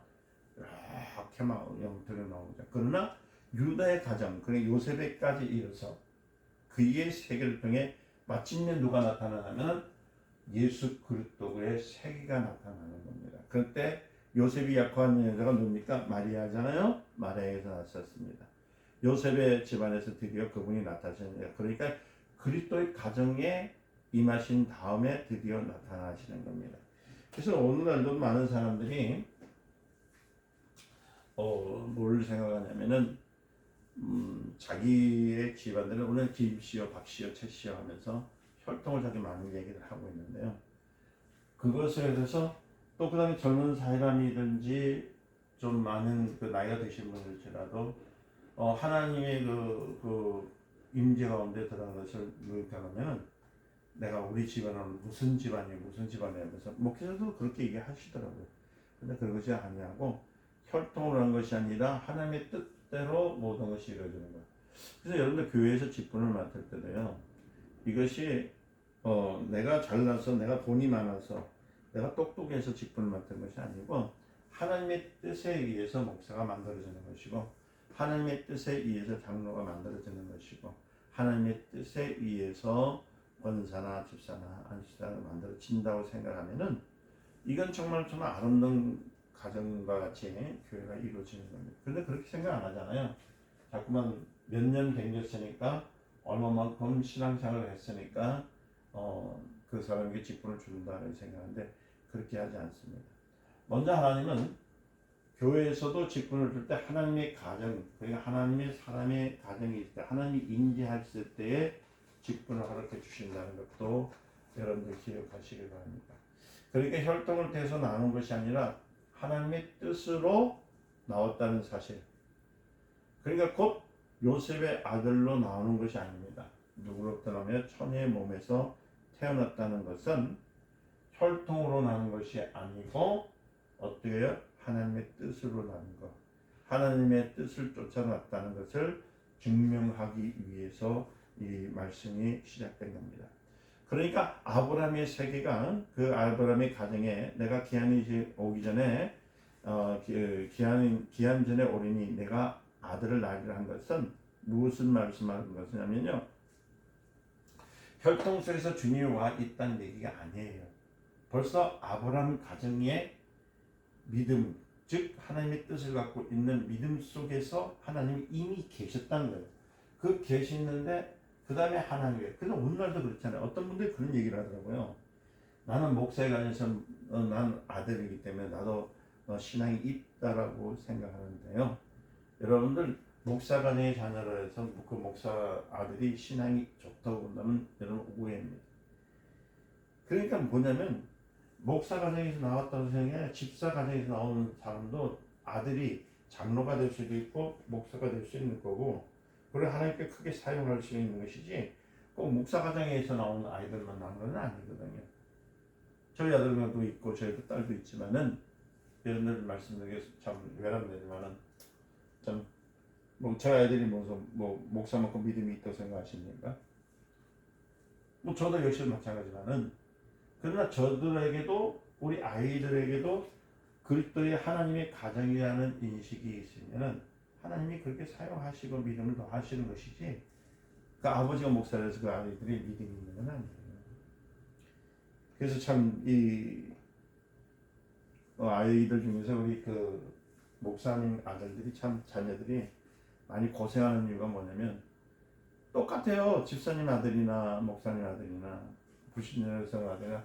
A: 이렇게 막 영토로 나온 거죠. 그러나 유다의 가정, 그러니까 요셉에까지 이어서 그의 세계를 통해 마침내 누가 나타나냐면 예수 그리스도의 세계가 나타나는 겁니다. 그때 요셉이 약혼한 여자가 누굽니까? 마리아잖아요. 마리아에서 났었습니다. 요셉의 집안에서 드디어 그분이 나타나시는, 그러니까 그리스도의 가정에 임하신 다음에 드디어 나타나시는 겁니다. 그래서 오늘날도 많은 사람들이 뭘 생각하냐면은 자기의 집안들은 오늘 김씨요, 박씨요, 최씨요 하면서 혈통을 자기 많은 얘기를 하고 있는데요. 그것에 대해서 또 그 다음에 젊은 사람이든지 좀 많은 그 나이가 드신 분들이라도 하나님의 그 임재 가운데 들어간 것을 느껴보면 내가 우리 집안은 무슨 집안이에요, 무슨 집안이에요 하면서 목회자도 그렇게 얘기하시더라고요. 근데 그것이 아니하고 혈통을 한 것이 아니라 하나님의 뜻대로 모든 것이 이루어지는 거예요. 그래서 여러분들 교회에서 직분을 맡을 때도요, 이것이 내가 잘나서, 내가 돈이 많아서, 내가 똑똑해서 직분을 맡은 것이 아니고 하나님의 뜻에 의해서 목사가 만들어지는 것이고 하나님의 뜻에 의해서 장로가 만들어지는 것이고 하나님의 뜻에 의해서 권사나 집사나 안수사가 만들어진다고 생각하면은 이건 정말 아름다운 가정과 같이 교회가 이루어지는 겁니다. 그런데 그렇게 생각 안 하잖아요. 자꾸만 몇 년 댕겼으니까 얼마만큼 신앙생활을 했으니까 그 사람에게 직분을 준다고 생각하는데 그렇게 하지 않습니다. 먼저 하나님은 교회에서도 직분을 줄 때 하나님의 가정, 그러니까 하나님의 사람의 가정이 있을 때 하나님이 임재했을 때에 직분을 허락해 주신다는 것도 여러분들 기억하시기 바랍니다. 그러니까 혈통을 대해서 나눈 것이 아니라 하나님의 뜻으로 나왔다는 사실. 그러니까 곧 요셉의 아들로 나오는 것이 아닙니다. 누구로부터 나오며 처녀의 몸에서 태어났다는 것은 혈통으로 나는 것이 아니고 어떻게 해요? 하나님의 뜻으로 나는 것. 하나님의 뜻을 쫓아났다는 것을 증명하기 위해서 이 말씀이 시작된 겁니다. 그러니까 아브라함의 세계가 그 아브라함의 가정에 내가 기한이 오기 전에 기한 전에 오리니 내가 아들을 낳으리라 한 것은 무슨 말씀하는 것이냐면요. 혈통 속에서 주님이 와 있다는 얘기가 아니에요. 벌써 아브라함 가정의 믿음, 즉 하나님의 뜻을 갖고 있는 믿음 속에서 하나님이 이미 계셨다는 거예요. 그 계시는데 그 다음에 하나님이, 그래서 오늘날도 그렇잖아요. 어떤 분들이 그런 얘기를 하더라고요. 나는 목사에 관해서 난 아들이기 때문에 나도 신앙이 있다라고 생각하는데요. 여러분들 목사간의 자녀로 해서 그 목사 아들이 신앙이 좋다고 본다면 여러분 오해입니다. 그러니까 뭐냐면 목사 가정에서 나왔다고 생각해 집사 가정에서 나오는 사람도 아들이 장로가 될 수도 있고 목사가 될 수 있는 거고 그리고 하나님께 크게 사용할 수 있는 것이지 꼭 목사 가정에서 나오는 아이들만 나온 건 아니거든요. 저희 아들도 있고 저희 딸도 있지만은 여러분들 말씀드리기 참 외람되지만은 참 제 아이들이 목사만큼 믿음이 있다고 생각하십니까? 저도 역시 마찬가지지만은 그러나 저들에게도 우리 아이들에게도 그리스도의 하나님의 가정이라는 인식이 있으면은 하나님이 그렇게 사용하시고 믿음을 더하시는 것이지 그 아버지가 목사라서 그 아이들이 믿음이 있는 건 아니에요. 그래서 참 이 아이들 중에서 우리 그 목사님 아들들이 참 자녀들이 많이 고생하는 이유가 뭐냐면 똑같아요. 집사님 아들이나 목사님 아들이나 불신여성 아들이나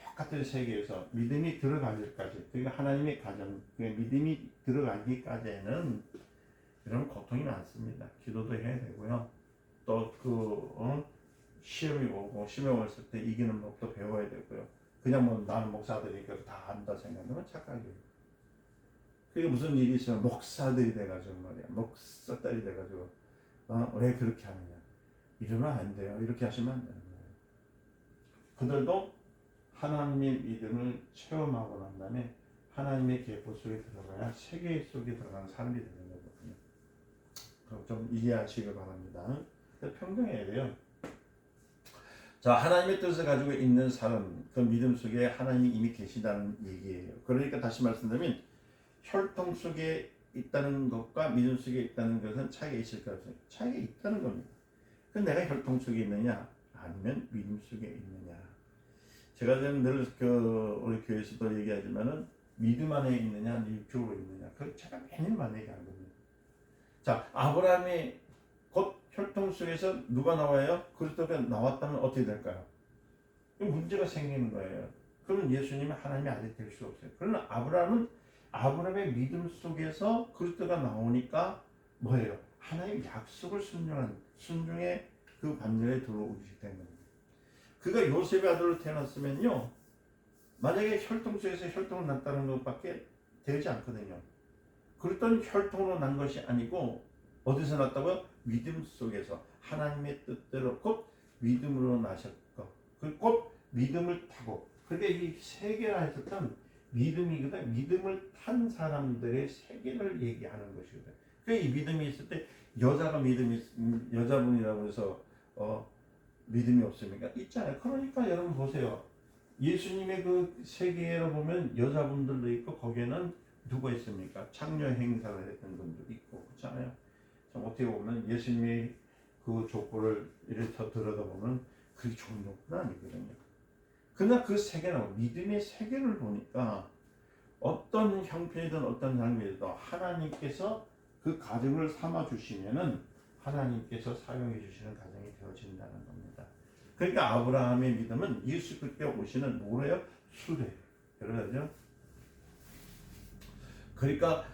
A: 똑같은 세계에서 믿음이 들어가기까지, 그러니까 하나님의 가정, 믿음이 들어가기까지는 이런 고통이 많습니다. 기도도 해야 되고요. 또 시험이 오고 시험을 왔을 때 이기는 법도 배워야 되고요. 그냥 나는 목사 아들이니까 다 안다 생각하면 착각이에요. 그게 무슨 일이 있으면 목사들이 돼가지고 말이야. 목사딸이 돼가지고 왜 그렇게 하느냐. 이러면 안 돼요. 이렇게 하시면 안 되는 거예요. 그들도 하나님의 믿음을 체험하고 난 다음에 하나님의 계보 속에 들어가야 세계 속에 들어가는 사람이 되는 거거든요. 그럼 좀 이해하시길 바랍니다. 평등해야 돼요. 자, 하나님의 뜻을 가지고 있는 사람, 그 믿음 속에 하나님이 이미 계시다는 얘기예요. 그러니까 다시 말씀드리면 혈통 속에 있다는 것과 믿음 속에 있다는 것은 차이가 있을까요? 차이가 있다는 겁니다. 그럼 내가 혈통 속에 있느냐 아니면 믿음 속에 있느냐. 제가 늘 우리 교회에서도 얘기하지만은 믿음 안에 있느냐 육적으로 있느냐. 그 제가 매일 많이 얘기하거든요. 자, 아브라함이 곧 혈통 속에서 누가 나와요? 그리스도가 나왔다면 어떻게 될까요? 문제가 생기는 거예요. 그러면 예수님은 하나님의 아들이 될 수 없어요. 그러나 아브라함의 믿음 속에서 그리스도가 나오니까 뭐예요? 하나님의 약속을 순종의 그 반열에 들어오시게 된 겁니다. 그가 요셉의 아들로 태어났으면요, 만약에 혈통 속에서 혈통을 낳았다는 것밖에 되지 않거든요. 그랬더니 혈통으로 난 것이 아니고 어디서 났다고요? 믿음 속에서 하나님의 뜻대로 곧 믿음으로 나셨고, 곧 믿음을 타고. 그게 이 세계라 했었던 믿음이거든. 믿음을 탄 사람들의 세계를 얘기하는 것이거든. 이 믿음이 있을 때 여자분이라고 해서 믿음이 없습니까? 있잖아요. 그러니까 여러분 보세요. 예수님의 그 세계로 보면 여자분들도 있고 거기에는 누가 있습니까? 창녀 행사를 했던 분도 있고 그렇잖아요. 참 어떻게 보면 예수님의 그 족보를 이렇게 들여다보면 그게 좋은 족보는 아니거든요. 그러나 그 세계는 믿음의 세계를 보니까 어떤 형편이든 어떤 장면이든 하나님께서 그 가정을 삼아 주시면은 하나님께서 사용해 주시는 가정이 되어진다는 겁니다. 그러니까 아브라함의 믿음은 예수 그리스도에 오시는 뭐래요? 수레. 그러죠? 그러니까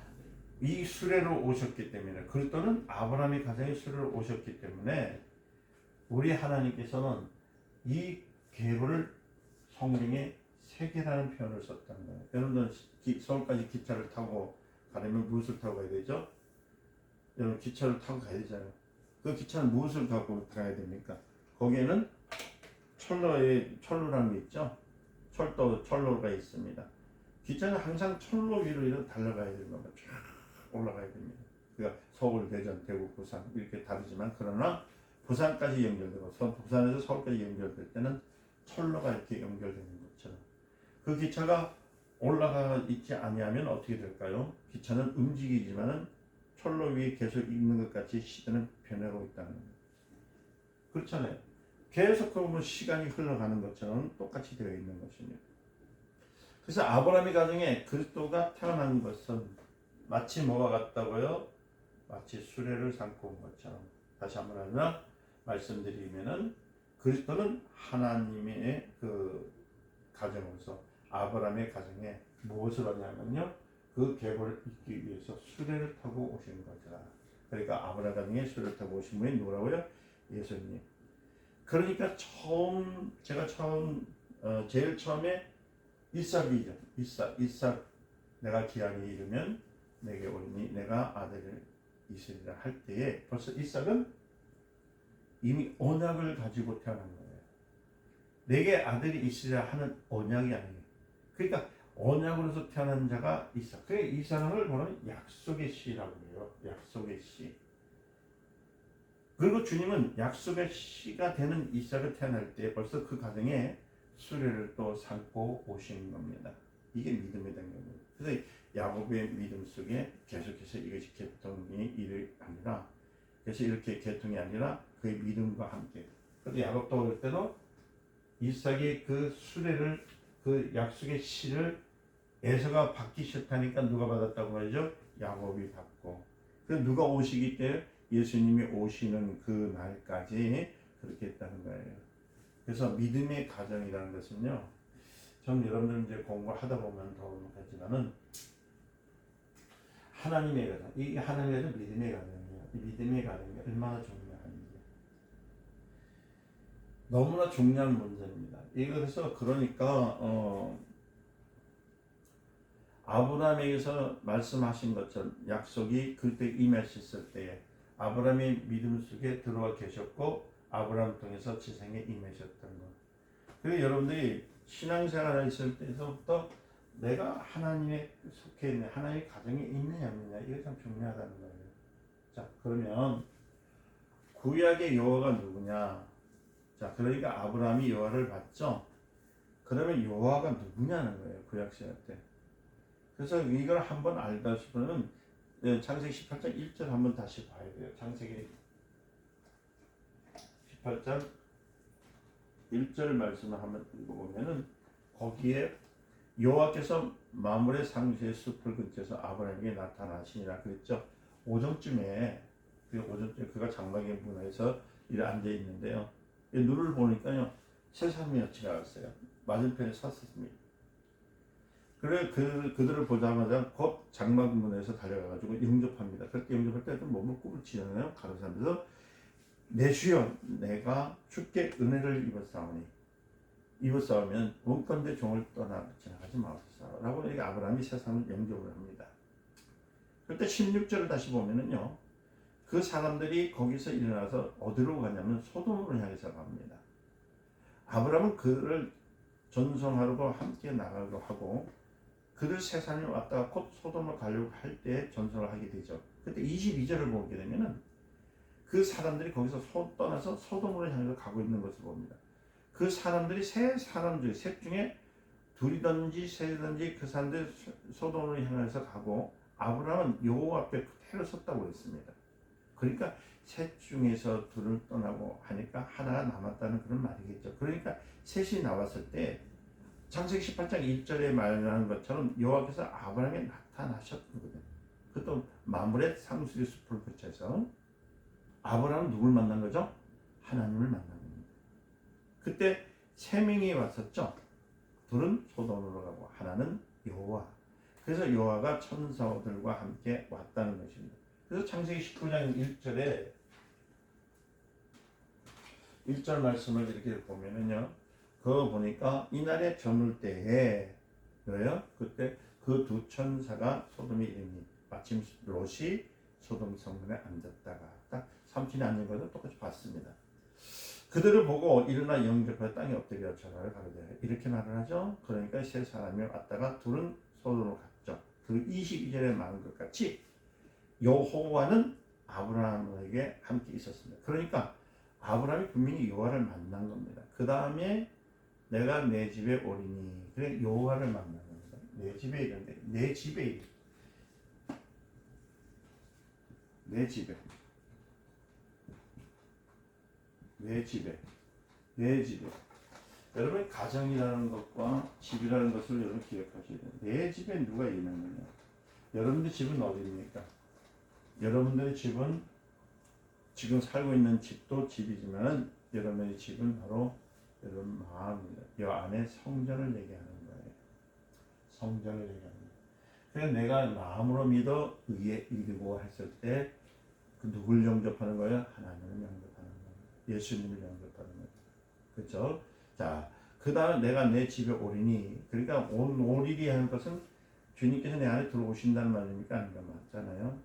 A: 이 수레로 오셨기 때문에 그리스도는 아브라함의 가정의 수레로 오셨기 때문에 우리 하나님께서는 이 계보를 성경에 세계라는 표현을 썼다는 거예요. 여러분들 서울까지 기차를 타고 가려면 무엇을 타고 가야 되죠? 여러분 기차를 타고 가야 되잖아요. 그 기차는 무엇을 갖고 가야 됩니까? 거기에는 철로라는 게 있죠. 철로가 있습니다. 기차는 항상 철로 위로 이렇게 달려가야 되는 겁니다. 쫙 올라가야 됩니다. 그러니까 서울, 대전, 대구, 부산 이렇게 다르지만 그러나 부산까지 연결되고 부산에서 서울까지 연결될 때는 철로가 이렇게 연결되는 것처럼 그 기차가 올라가 있지 아니하면 어떻게 될까요? 기차는 움직이지만은 철로 위에 계속 있는 것 같이 시대는 변하고 있다는 겁니다. 그렇잖아요. 계속 그러면 시간이 흘러가는 것처럼 똑같이 되어 있는 것입니다. 그래서 아브라함의 가정에 그리스도가 태어난 것은 마치 뭐가 같다고요? 마치 수레를 삼고 온 것처럼. 다시 한번 하나 말씀드리면은 그리스도는 하나님의 그 가정으로서 아브라함의 가정에 무엇을 하냐면요, 그 계보를 잇기 위해서 수레를 타고 오신 거죠. 그러니까 아브라함 가정에 수레를 타고 오신 분이 누구라고요? 예수님. 그러니까 제일 처음에 이삭이죠. 이삭 내가 기한이 이르면 내게 오리니 내가 아들을 있으리라 할 때에 벌써 이삭은 이미 언약을 가지고 태어난 거예요. 내게 아들이 있으리라 하는 언약이 아니에요. 그러니까 언약으로서 태어난 자가 이삭. 그게 이 사람을 보면 약속의 씨라고 해요. 약속의 씨. 그리고 주님은 약속의 씨가 되는 이삭을 태어날 때 벌써 그 가정에 수레를 또 삼고 오신 겁니다. 이게 믿음이 된 겁니다. 그래서 야곱의 믿음 속에 계속해서 이것이 개통이 일이 아니라, 그래서 이렇게 개통이 아니라 그의 믿음과 함께. 그래서 야곱도 어릴 때도 이삭이 그 수레를, 그 약속의 씨를 에서가 받기 싫다니까 누가 받았다고 말이죠? 야곱이 받고. 그 누가 오시기 때문에 예수님이 오시는 그 날까지 그렇게 했다는 거예요. 그래서 믿음의 가정이라는 것은요, 전 여러분들 이제 공부하다 보면 더 하지만은 하나님의 가정, 이 하나님의 가정 믿음의 가정이에요. 이 믿음의 가정이 얼마나 중요한지 너무나 중요한 문제입니다. 이거 그래서 그러니까 아브라함에게서 말씀하신 것처럼 약속이 그때 임하셨을 때에 아브라함의 믿음 속에 들어와 계셨고 아브라함 통해서 지상에 임하셨던 것. 그리고 여러분들이 신앙생활을 했을 때서부터 내가 하나님에 속해 있는 하나님의 가정에 있느냐 없느냐 이게 참 중요하다는 거예요. 자, 그러면 구약의 여호와가 누구냐? 자, 그러니까 아브라함이 여호와를 봤죠. 그러면 여호와가 누구냐는 거예요. 구약 시대 때. 그래서 이걸 한번 알다 싶으면 창세기 18장 1절 한번 다시 봐야 돼요. 창세기 18장 1절 말씀을 한번 읽어보면은 거기에 여호와께서 마므레 상수의 숲을 근처에서 아브라함에게 나타나시니라 그랬죠. 오전쯤에 그가 장막의 문에서 이렇게 앉아 있는데요. 눈을 보니까요 세 사람이 지나갔어요. 맞은편에 섰습니다. 그래 그들을 보자마자 곧 장막 문에서 달려가가지고 영접합니다. 그렇게 영접할 때도 몸을 꾸부치잖아요. 가로사면서 내 주여 내가 주께 은혜를 입었사오면 원컨대 종을 떠나 지나가지 마옵소서 라고 이렇게 아브라함이 세상을 영접을 합니다. 그때 16절을 다시 보면은요 그 사람들이 거기서 일어나서 어디로 가냐면 소돔으로 향해서 갑니다. 아브라함은 그를 전송하려고 함께 나가기로 하고 그들 세 사람이 왔다가 곧 소돔을 가려고 할 때 전송을 하게 되죠. 그때 22절을 보게 되면은 그 사람들이 거기서 떠나서 소돔으로 향해서 가고 있는 것을 봅니다. 그 사람들이 셋 중에 둘이든지 셋이든지 그 사람들이 소돔으로 향해서 가고 아브라함은 여호와 앞에 그대로 섰다고 했습니다. 그러니까 셋 중에서 둘을 떠나고 하니까 하나가 남았다는 그런 말이겠죠. 그러니까 셋이 나왔을 때 창세기 18장 1절에 말하는 것처럼 여호와께서 아브라함에게 나타나셨거든요. 그것도 마므레 상수리 숲을 거쳐서 아브라함은 누굴 만난 거죠? 하나님을 만난 겁니다. 그때 세 명이 왔었죠. 둘은 소돔으로 가고 하나는 여호와. 그래서 여호와가 천사들과 함께 왔다는 것입니다. 그래서 창세기 19장 1절에 1절 말씀을 이렇게 보면은요. 그거 보니까 이날에 저물 때에 뭐예요? 그때 그 두 천사가 소돔에 이르니 마침 롯이 소돔 성문에 앉았다가 딱 삼촌이 앉은 것을 똑같이 봤습니다. 그들을 보고 일어나 영접하여 땅에 엎드려 절하여 가로되 이렇게 말을 하죠. 그러니까 세 사람이 왔다가 둘은 소돔으로 갔죠. 그리고 22절에 말한 것 같이 여호와는 아브라함에게 함께 있었습니다. 그러니까 아브라함이 분명히 여호와를 만난 겁니다. 그 다음에 내가 내 집에 오리니 그래 여호와를 만난 겁니다. 내 집에 이런데 내 집에 여러분 가정이라는 것과 집이라는 것을 여러분 기억하셔야 돼요. 내 집에 누가 있는 거냐? 여러분들 집은 어디입니까? 여러분들의 집은 지금 살고 있는 집도 집이지만 여러분의 집은 바로 여러분 마음입니다. 이 안에 성전을 얘기하는 거예요. 성전을 얘기하는 거예요. 그래서 내가 마음으로 믿어 의에 이르고 했을 때 그 누굴 영접하는 거예요? 하나님을 영접하는 거예요. 예수님을 영접하는 거예요. 그렇죠? 자, 그 다음 내가 내 집에 오리니 그러니까 오리리 하는 것은 주님께서 내 안에 들어오신다는 말입니까? 아닌가 맞잖아요.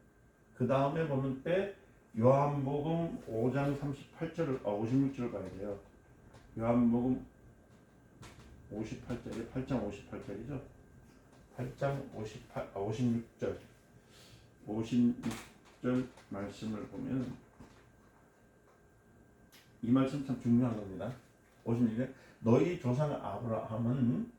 A: 그 다음에 보면 때 요한복음 5장 56절을 봐야 돼요. 요한복음 58절이 8장 58절이죠. 8장 56절 56절 말씀을 보면 이 말씀 참 중요한 겁니다. 56절에 너희 조상 아브라함은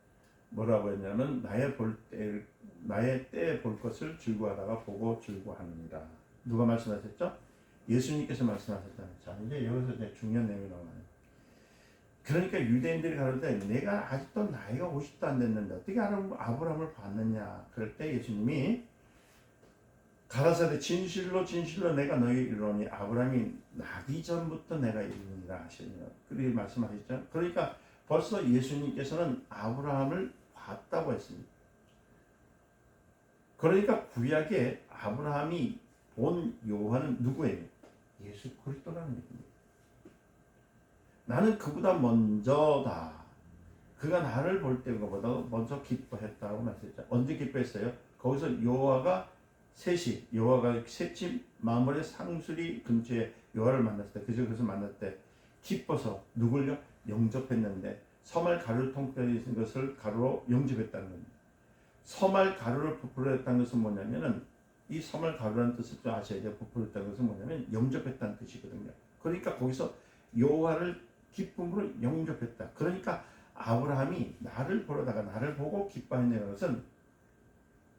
A: 뭐라고 했냐면 나의 때에 볼 것을 즐거워하다가 보고 즐거워하느니라. 누가 말씀하셨죠? 예수님께서 말씀하셨잖아요. 자, 이제 여기서 이제 중요한 내용이 나와요. 그러니까 유대인들이 가는데 내가 아직도 나이가 50도 안 됐는데 어떻게 아브라함을 봤느냐? 그럴 때 예수님이 가라사대 진실로 내가 너희 이르노니 아브라함이 나기 전부터 내가 이르니라 하시니라. 그렇게 말씀하셨죠. 그러니까 벌써 예수님께서는 아브라함을 봤다고 했습니다. 그러니까 구약에 아브라함이 본 여호와는 누구예요? 예수 그리스도라는 얘기입니다. 나는 그보다 먼저다. 그가 나를 볼 때보다 먼저 기뻐했다고 말했죠. 언제 기뻐했어요? 거기서 여호와가 셋집 마물의 상수리 근처에 여호와를 만났을 때, 그래서 만났을 때 기뻐서 누굴요? 영접했는데 섬알 가루를 통틀어진 것을 가루로 영접했다는 겁니다. 섬알 가루를 부풀렸다는 것은 뭐냐면은, 이 섬알 가루라는 뜻을 좀 아셔야 돼요. 부풀렸다는 것은 뭐냐면 영접했다는 뜻이거든요. 그러니까 거기서 여호와를 기쁨으로 영접했다. 그러니까 아브라함이 나를 보러다가 나를 보고 기뻐했다는 것은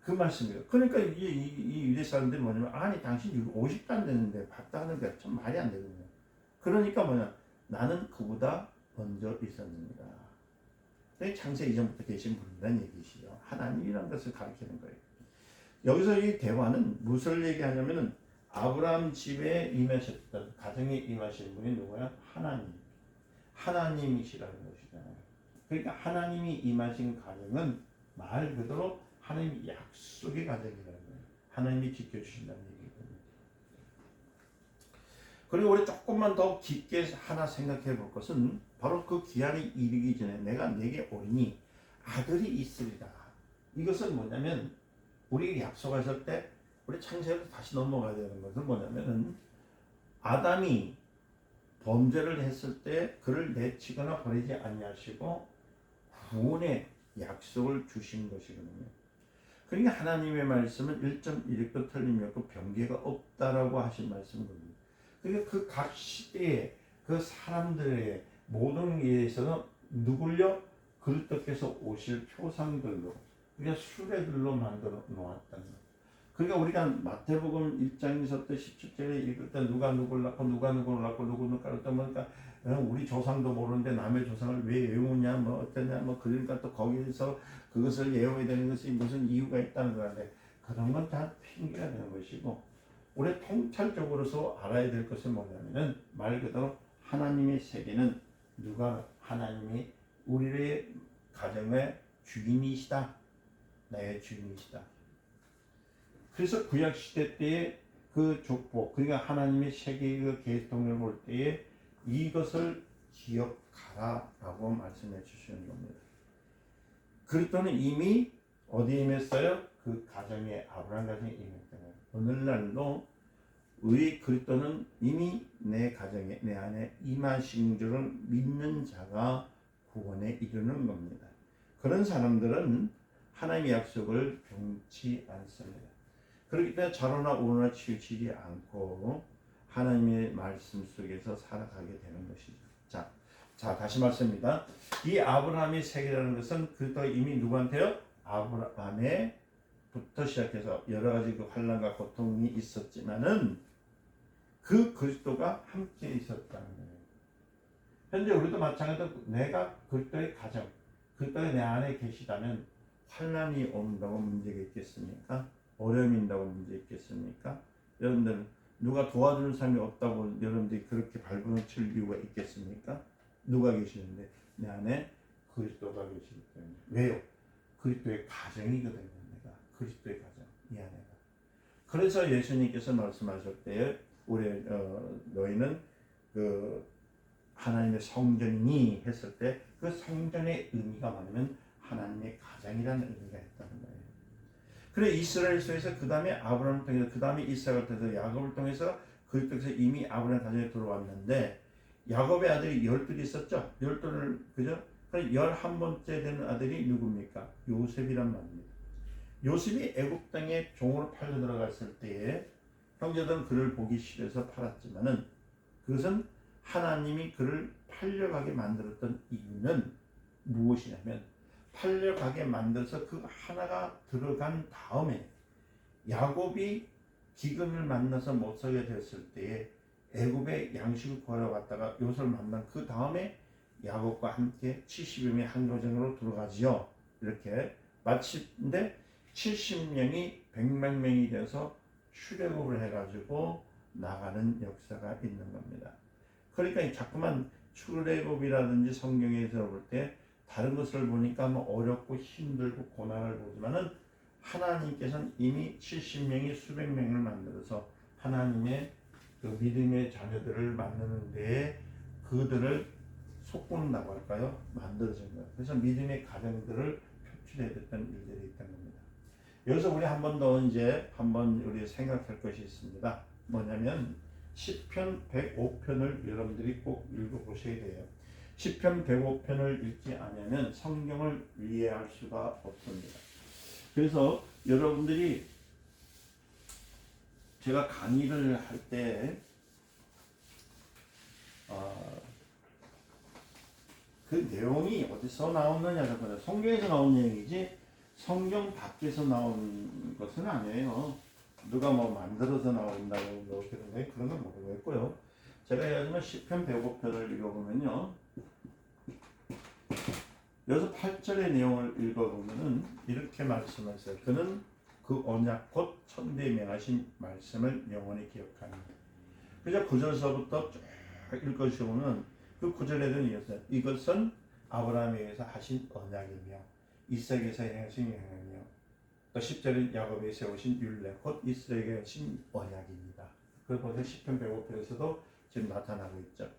A: 그 말씀이에요. 그러니까 이 유대 사람들이 뭐냐면, 아니 당신 50도 안 되는데 밥도 하는 게 참 말이 안 되거든요. 그러니까 뭐냐, 나는 그보다 먼저 있었습니다. 창세 이전부터 계신 분이라는 얘기시죠. 하나님이라는 것을 가리키는 거예요. 여기서 이 대화는 무엇을 얘기하냐면은, 아브라함 집에 임하셨던, 가정에 임하신 분이 누구야? 하나님이시라는 것이잖아요. 그러니까 하나님이 임하신 가정은 말 그대로 하나님의 약속의 가정이라는 거예요. 하나님이 지켜주신다는 얘기거든요. 그리고 우리 조금만 더 깊게 하나 생각해 볼 것은, 바로 그 기한이 이르기 전에 내가 네게 오리니 아들이 있으리라. 이것은 뭐냐면, 우리 약속하실 때 우리 창세기로 다시 넘어가야 되는 것은 뭐냐면은, 아담이 범죄를 했을 때 그를 내치거나 버리지 아니하시고 구원의 약속을 주신 것이거든요. 그러니까 하나님의 말씀은 1.1도 틀림이 없고 변개가 없다라고 하신 말씀이거든요. 그러니까 그 각 시대의 그 사람들의 모든 일에서는 누굴요? 그리스도께서 오실 표상들로, 그러니까 수레들로 만들어 놓았다는 것. 그러니까 우리가 마태복음 1장에서 17절에 읽을 때 누가 누구를 낳고 누가 누구를 낳고 누구를 낳고 보니까 우리 조상도 모르는데 남의 조상을 왜 외우냐 뭐 어떠냐 뭐, 그러니까 또 거기서 그것을 외워야 되는 것이 무슨 이유가 있다는 거인데, 그런 건 다 핑계가 되는 것이고, 우리 통찰적으로서 알아야 될 것은 뭐냐면은, 말 그대로 하나님의 세계는 하나님이 우리의 가정의 주인이시다. 나의 주인이시다. 그래서 구약 시대 때의 그 족보, 그러니까 하나님의 세계의 계통을 볼 때에 이것을 기억하라라고 말씀해 주시는 겁니다. 그리스도는 이미 어디에 임했어요? 그 가정에, 아브라함 가정에 임했잖아요. 오늘날로 우리 그리스도는 이미 내 가정에, 내 안에 임하신 줄을 믿는 자가 구원에 이르는 겁니다. 그런 사람들은 하나님의 약속을 변치 않습니다. 그렇기 때문에 좌로나 우로나 치우치지 않고 하나님의 말씀 속에서 살아가게 되는 것이죠. 자, 다시 말씀입니다. 이 아브라함의 세계라는 것은 그리스도가 이미 누구한테요? 아브라함에부터 시작해서 여러 가지 그 환난과 고통이 있었지만은 그 그리스도가 함께 있었다는 거예요. 현재 우리도 마찬가지로 내가 그리스도의 가정, 그리스도가 내 안에 계시다면 환난이 온다고 문제가 있겠습니까? 어려움이 있다고 문제 있겠습니까? 여러분들 누가 도와주는 사람이 없다고 여러분들이 그렇게 발버둥 칠 이유가 있겠습니까? 누가 계시는데? 내 안에 그리스도가 계시기 때문에. 왜요? 그리스도의 가정이거든요. 내가 그리스도의 가정, 이 안에가. 그래서 예수님께서 말씀하실 때에 너희는 그 하나님의 성전이니 했을 때, 그 성전의 의미가 뭐냐면 하나님의 가정이라는 의미가 있다는 거예요. 그래 이스라엘 속에서 그 다음에 아브라함을 통해서, 그 다음에 이삭을 통해서, 야곱을 통해서 그리스도께서 이미 아브라함 가정에 들어왔는데, 야곱의 아들이 12이 있었죠. 12를 그죠? 11번째 되는 아들이 누굽니까? 요셉이란 말입니다. 요셉이 애굽 땅에 종으로 팔려 들어갔을 때에 형제들은 그를 보기 싫어서 팔았지만은, 그것은 하나님이 그를 팔려가게 만들었던 이유는 무엇이냐면, 팔려가게 만들어서 그 하나가 들어간 다음에 야곱이 기근을 만나서 못 살게 됐을 때에 애굽에 양식을 구하러 갔다가 요셉을 만난 그 다음에 야곱과 함께 70명이 한 가정으로 들어가지요. 이렇게 마침내 70명이 100만 명이 돼서 출애굽을 해가지고 나가는 역사가 있는 겁니다. 그러니까 자꾸만 출애굽이라든지 성경에서 볼 때 다른 것을 보니까 뭐 어렵고 힘들고 고난을 보지만은, 하나님께서는 이미 70명이 수백 명을 만들어서 하나님의 그 믿음의 자녀들을 만드는 데에 그들을 속군다고 할까요? 만들어진 거예요. 그래서 믿음의 가정들을 표출해야 됐던 일들이 있던 겁니다. 여기서 우리 한 번 더 이제 한번 우리 생각할 것이 있습니다. 뭐냐면 시편 105편을 여러분들이 꼭 읽어보셔야 돼요. 시편 105편을 읽지 않으면 성경을 이해할 수가 없습니다. 그래서 여러분들이 제가 강의를 할 때 그 내용이 어디서 나오느냐가 보다 성경에서 나온 내용이지 성경 밖에서 나온 것은 아니에요. 누가 뭐 만들어서 나온다고 뭐 그런 건 모르겠고요. 제가 예전에 시편 105편을 읽어보면요. 여기서 8절의 내용을 읽어보면은 이렇게 말씀하세요. 그는 그 언약 곧 천대에 명하신 말씀을 영원히 기억하니. 그래서 9절서부터 쭉 읽어주시면 그 9절에는 이것은 아브라함에게서 하신 언약이며 이삭에서 행하신 행하며 또 10절은 야곱에 세우신 율례 곧 이스라엘에게 하신 언약입니다. 그걸 시편 105편에서도 지금 나타나고 있죠.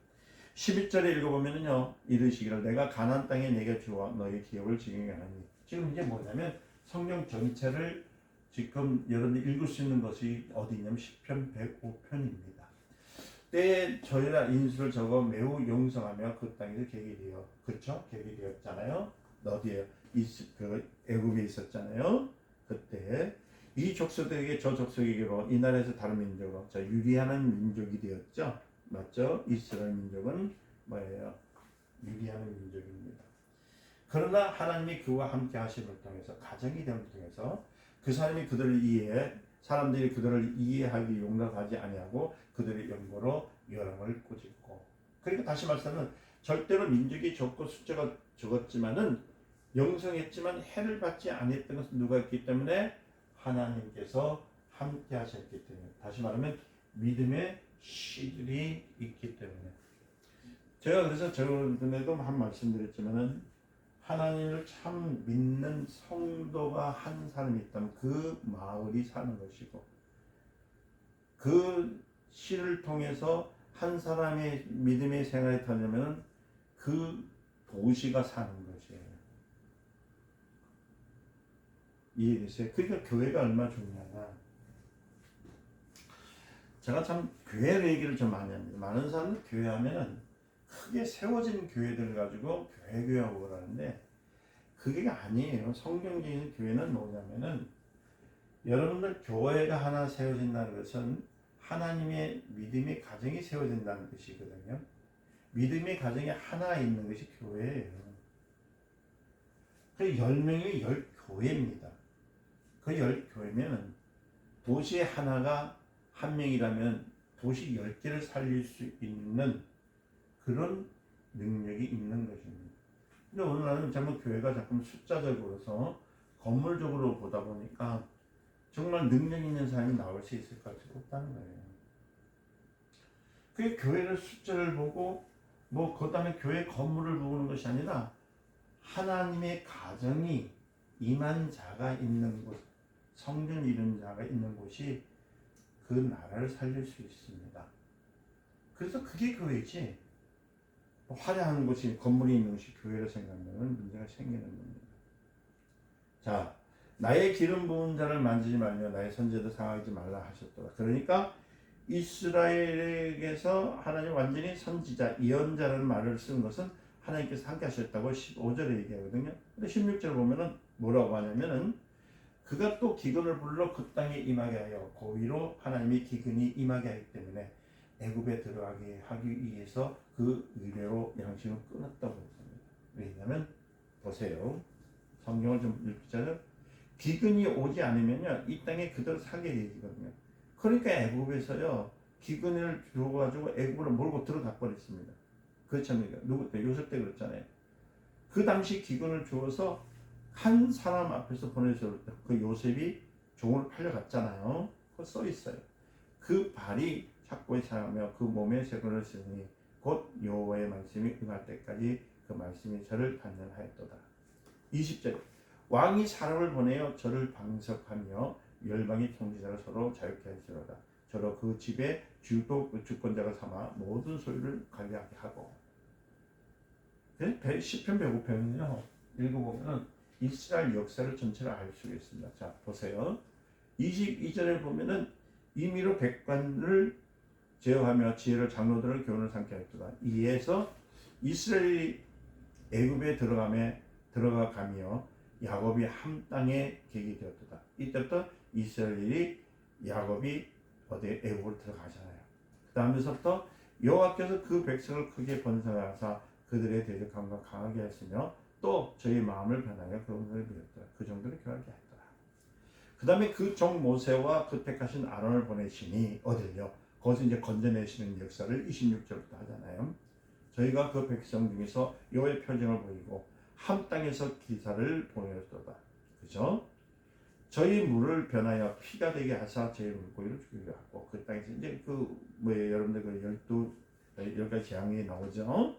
A: 11절에 읽어보면요 이르시기를 내가 가나안 땅에 내게 주어 너의 기업을 지키게 하니. 지금 이제 뭐냐면 성경 전체를 지금 여러분이 읽을 수 있는 것이 어디 있냐면 시편 105편입니다. 때에 저희라 인수를 적어 매우 용성하며 그 땅에서 개길이요. 그렇죠? 개길이었잖아요. 어디에요? 그 애굽에 있었잖아요. 그때 이 족속에게 저 족속에게로 이 나라에서 다른 민족으로 자 유리하는 민족이 되었죠. 맞죠? 이스라엘 민족은 뭐예요? 유리하는 민족입니다. 그러나 하나님이 그와 함께 하심을 통해서 가정이 됨을 통해서 그 사람이 사람들이 그들을 이해하기 용납하지 아니하고 그들의 연고로 여름을 꾸짖고. 그러니까 다시 말하면 절대로 민족이 적고 숫자가 적었지만은 영성했지만 해를 받지 않았던 것은 누가 있기 때문에 하나님께서 함께 하셨기 때문에. 다시 말하면 믿음의 씨들이 있기 때문에. 제가 그래서 저번에도 한 말씀드렸지만은 하나님을 참 믿는 성도가 한 사람이 있다면 그 마을이 사는 것이고 그 시를 통해서 한 사람의 믿음의 생활이 타려면 그 도시가 사는 것이에요. 이해되세요? 그러니까 교회가 얼마나 중요하냐. 제가 참 교회 얘기를 좀 많이 합니다. 많은 사람들 교회 하면은 크게 세워진 교회들 가지고 교회하고 그러는데 그게 아니에요. 성경적인 교회는 뭐냐면은 여러분들 교회가 하나 세워진다는 것은 하나님의 믿음의 가정이 세워진다는 뜻이거든요. 믿음의 가정이 하나 있는 것이 교회예요. 그 10명이 10교회입니다. 그 10교회면 도시 하나가 한 명이라면 도시 10개를 살릴 수 있는 그런 능력이 있는 것입니다. 근데 오늘날은 정말 교회가 자꾸 숫자적으로서 건물적으로 보다 보니까 정말 능력 있는 사람이 나올 수 있을 것 같지 없다는 거예요. 그 교회를 숫자를 보고 그 다음에 교회 건물을 보는 것이 아니라 하나님의 가정이 임한 자가 있는 곳, 성전 이룬 자가 있는 곳이 그 나라를 살릴 수 있습니다. 그래서 그게 교회지. 화려한 곳이 건물이 있는 것이 교회로 생각하면 문제가 생기는 겁니다. 자, 나의 기름 부은 자를 만지지 말며 나의 선제도 상하지 말라 하셨더라. 그러니까 이스라엘에게서 하나님 완전히 선지자, 예언자라는 말을 쓴 것은 하나님께서 함께 하셨다고 15절에 얘기하거든요. 근데 16절 보면은 뭐라고 하냐면은 그가 또 기근을 불러 그 땅에 임하게 하여 고의로 하나님이 기근이 임하게 하기 때문에 애굽에 들어가게 하기 위해서 그 의뢰로 양식을 끊었다고 했습니다. 왜냐하면 보세요. 성경을 좀 읽자면 기근이 오지 않으면요 이 땅에 그대로 살게 되거든요. 그러니까 애굽에서요 기근을 줘가지고 애굽으로 몰고 들어가 버렸습니다. 그렇지 않습니까? 누구 때 요셉 때 그랬잖아요. 그 당시 기근을 주어서 한 사람 앞에서 보내줄 때 그 요셉이 종으로 팔려갔잖아요. 그거 써 있어요. 그 발이 착고에 상하며 그 몸에 세근을 쓰니 곧 여호와의 말씀이 응할 때까지 그 말씀이 저를 단련하였도다. 20절 왕이 사람을 보내어 저를 방석하며 열방의 통치자가 서로 자유케 하시리로다. 저로 그 집에 주권자가 삼아 모든 소유를 관리하게 하고. 시편 105편은요 읽어보면 이스라엘 역사를 전체를 알 수가 있습니다. 자 보세요. 22절에 보면은 임의로 백관을 제어하며 지혜를 장로들을 교훈을 삼게 하였도다. 이에서 이스라엘이 애굽에 들어가가며 야곱이 한 땅에 계게 되었도다. 이때부터 이스라엘이 야곱이 어디 애굽으로 들어가잖아요. 그 다음에서부터 여호와께서 그 백성을 크게 번성하사 그들의 대적함과 강하게 했으며 또 저희 마음을 변하여 그분을 믿었더라. 그 정도로 교하게 했더라. 그 다음에 그 종 모세와 그 택하신 아론을 보내시니 어딜요? 거기서 이제 건져내시는 역사를 26절부터 하잖아요. 저희가 그 백성 중에서 여호와의 표징을 보이고 한 땅에서 기사를 보내었도다. 그죠? 저희 물을 변하여 피가 되게 하사 저희 물고기를 죽이려 하고 그 땅에서 이제 여러분들 그 10가지 재앙이 나오죠.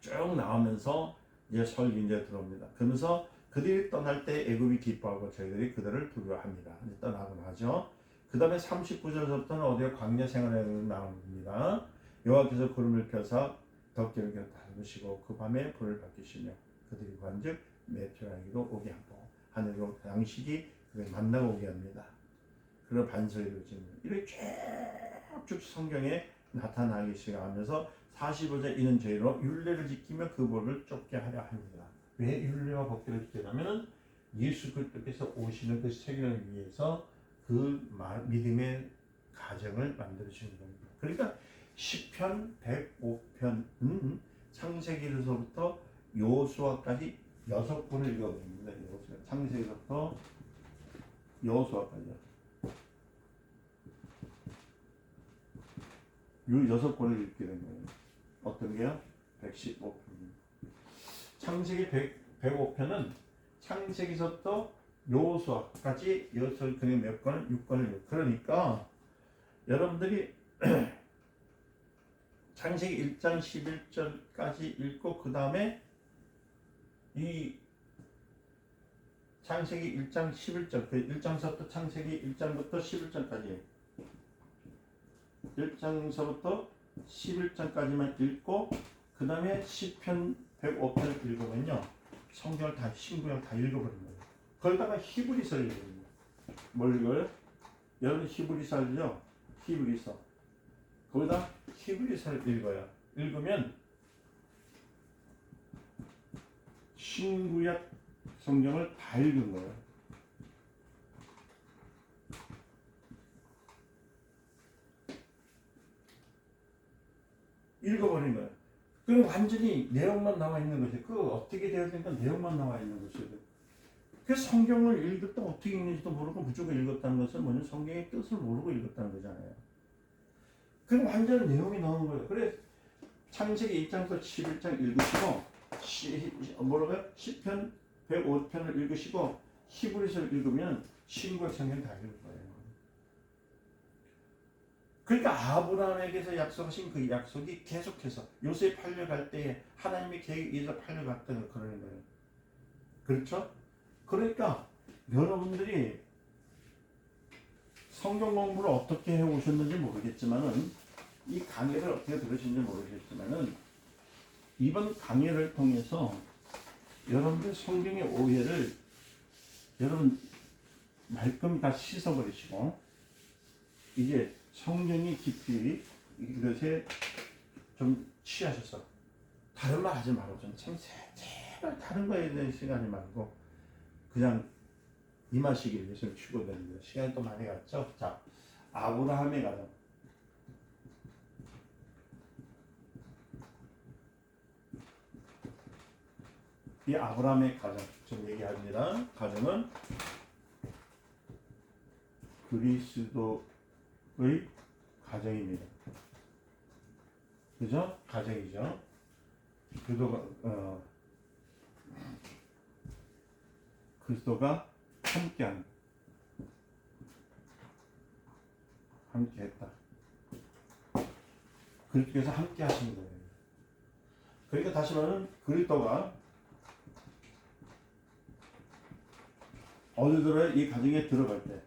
A: 쭉 나오면서 이제 설교 이제 들어옵니다. 그러면서 그들이 떠날 때 애굽이 기뻐하고 저희들이 그들을 두려워합니다. 이제 떠나고 나죠. 그 다음에 39절부터는 어디에 광야 생활에 나옵니다. 여호와께서 구름을 펴사 덕지를 닫으시고 그 밤에 불을 밝히시며 그들이 관즉 메테오라기로 오게 하고 하늘로 양식이 만나고 오게 합니다. 그리고 반석이로 지는 이렇게 쭉 성경에 나타나기 시작하면서 45절 이는 저희로 율례를 지키며 그 법을 쫓게 하려 합니다. 왜 율례와 법규를 지키냐면은 예수 그리스도께서 오시는 그 세계를 위해서 그 믿음의 가정을 만들어 주시는 겁니다. 그러니까 시편 105편은 창세기로부터 여호수아까지 6권을 읽어봅니다. 창세기로부터 여호수아까지요. 이 6권을 읽게 된 거예요. 어떤 게요? 115편. 창세기 105편은 창세기서부터 여호수아까지 그게 몇 권을? 6권을. 그러니까 여러분들이 창세기 1장 11절까지 읽고 그 다음에 이 창세기 1장 11절 그 1장서부터 창세기 1장부터 11장까지 1장서부터 11장까지만 읽고 그 다음에 시편 105편을 읽으면요 성경을 다 신구약 다 읽어버린 거예요. 거기다가 히브리서를 읽습니다. 뭘 읽어요? 여러분 히브리서 알죠? 히브리서 거기다 히브리서를 읽어요. 읽으면 신구약 성경을 다 읽은 거예요. 읽어버린 거예요. 그럼 완전히 내용만 나와 있는 것이 그 어떻게 되었으니까 내용만 나와 있는 것이에요. 그 성경을 읽을 때 어떻게 읽는지도 모르고 무조건 읽었다는 것은 뭐냐 성경의 뜻을 모르고 읽었다는 거잖아요. 그럼 완전 내용이 나오는 거예요. 그래 창세기 1장부터 11장 읽으시고 뭐라고요? 시편 105편을 읽으시고 히브리서를 읽으면 신구약 성경 다 읽을 거예요. 그러니까 아브라함에게서 약속하신 그 약속이 계속해서 요셉 팔려갈 때에 하나님의 계획에 의해서 팔려갔다는 그러는 거예요. 그렇죠? 그러니까 여러분들이 성경 공부를 어떻게 해오셨는지 모르겠지만은 이 강의를 어떻게 들으신지 모르겠지만은 이번 강의를 통해서 여러분들 성경의 오해를 여러분 말끔히 다 씻어버리시고 이제 성경이 깊이 이것에 좀 취하셔서 다른 말 하지 말고 좀 제발 다른 거에 대한 시간이 말고 그냥 임하시길 위해서 추구됩니다. 시간이 또 많이 갔죠? 자, 아브라함의 가정. 이 아브라함의 가정 좀 얘기합니다. 가정은 그리스도의 가정입니다. 그죠? 가정이죠. 그리스도가 함께했다. 그리스도께서 함께 하신 거예요. 그러니까 다시 말하면 그리스도가 어디 들어요? 이 가정에 들어갈 때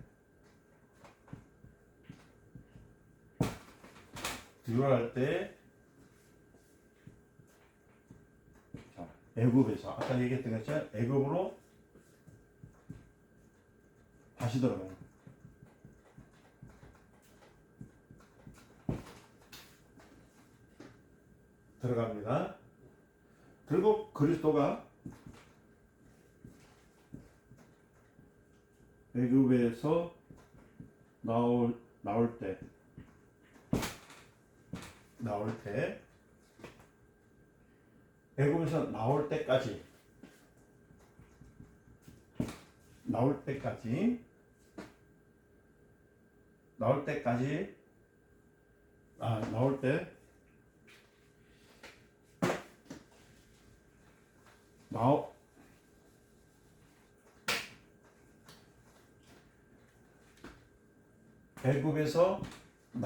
A: 애굽에서 아까 얘기했던 것처럼 애굽으로 다시 들어가요. 들어갑니다. 그리고 그리스도가 애굽에서 나올 때 애굽에서 나올 때까지 나올 때까지 애굽에서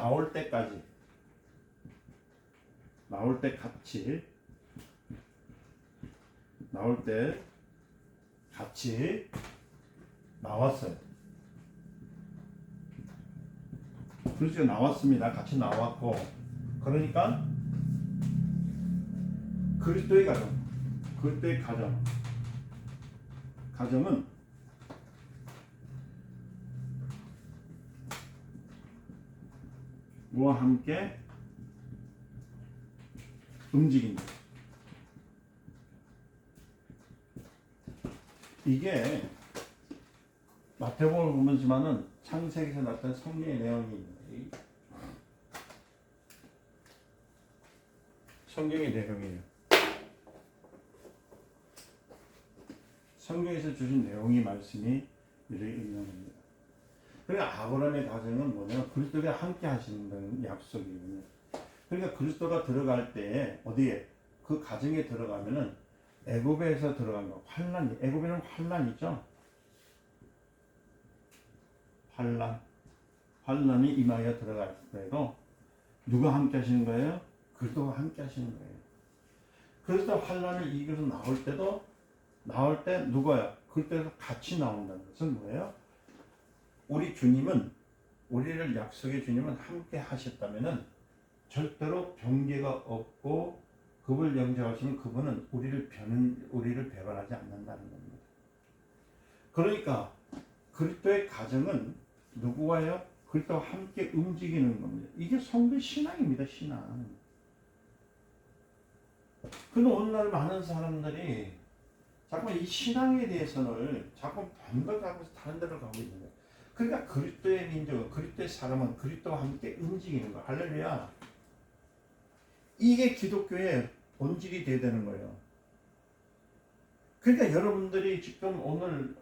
A: 나올 때 같이 나왔어요. 그렇죠. 나왔습니다. 같이 나왔고, 그러니까 그리스도의 가정은 뭐와 함께 움직인다. 이게 마태복음을 보면지만은 창세기에서 나타난 성경의 내용이 성경의 내용이에요. 성경에서 주신 내용이 말씀이 이렇게 있는 겁니다. 그러니까 아브라함의 가정은 뭐냐면 그리스도가 함께 하시는 약속이거든요. 그러니까 그리스도가 들어갈 때 어디에 그 가정에 들어가면은 애굽에서 들어간 거 애굽에는 환란이 있죠. 환란이 임하여 들어갈 때도 누가 함께 하시는 거예요? 그리스도가 함께 하시는 거예요. 그래서 환란을 이겨서 나올 때 누가요? 그때서 같이 나온다는 것은 뭐예요? 우리를 약속의 주님은 함께 하셨다면은 절대로 경계가 없고 그분을 영접하시면 그분은 우리를 배반하지 않는다는 겁니다. 그러니까 그리스도의 가정은 누구와요? 그리스도와 함께 움직이는 겁니다. 이게 성도 신앙입니다. 신앙. 그런데 오늘날 많은 사람들이 자꾸 이 신앙에 대해서는 자꾸 반박하고 다른 데로 가고 있는 거예요. 그러니까 그리스도의 민족은, 그리스도의 사람은 그리스도와 함께 움직이는 거. 할렐루야. 이게 기독교의 본질이 돼야 되는 거예요. 그러니까 여러분들이 지금 오늘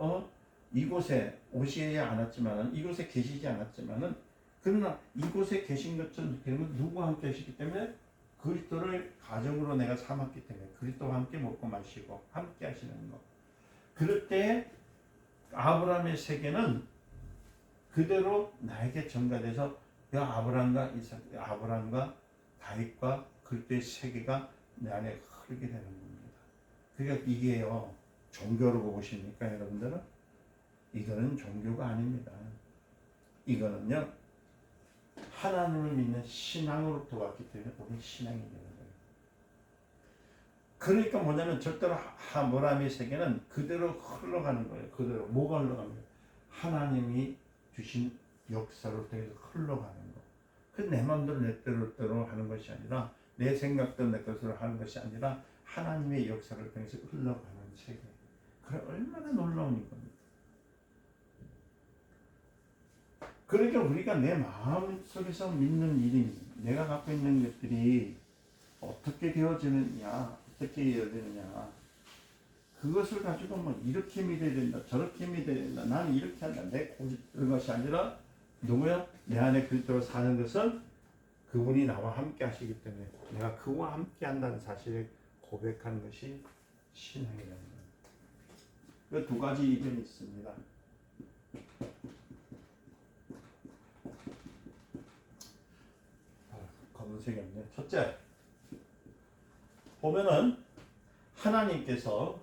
A: 이곳에 이곳에 계시지 않았지만은 그러나 이곳에 계신 것처럼 누구와 함께 하시기 때문에 그리스도를 가정으로 내가 삼았기 때문에 그리스도와 함께 먹고 마시고 함께 하시는 거. 그럴 때 아브라함의 세계는 그대로 나에게 전가돼서 아브라함과 다윗과 그리스도의 세계가 내 안에 흐르게 되는 겁니다. 그러니까 이게요, 종교로 보십니까 여러분들은? 이거는 종교가 아닙니다. 이거는요, 하나님을 믿는 신앙으로부터 왔기 때문에 우리 신앙이 되는 거예요. 그러니까 뭐냐면 절대로 아브라함의 세계는 그대로 흘러가는 거예요. 그대로 뭐가 흘러갑니까? 하나님이 주신 역사로 통해서 흘러가는 거. 그 내 마음대로 내 뜻대로 하는 것이 아니라 내 생각대로 내 것으로 하는 것이 아니라 하나님의 역사를 통해서 흘러가는 세계. 그래 얼마나 놀라운 겁니다. 그러니까 우리가 내 마음 속에서 믿는 일이 내가 갖고 있는 것들이 어떻게 되어지느냐, 그것을 가지고 뭐 이렇게 믿어야 된다, 저렇게 믿어야 된다, 나는 이렇게 한다, 그런 것이 아니라 누구야? 내 안에 그리스도로 사는 것은 그분이 나와 함께 하시기 때문에 내가 그와 함께 한다는 사실을 고백하는 것이 신앙이라는 거예요. 그 두 가지 이점이 있습니다. 검은색이 없네. 첫째, 보면은 하나님께서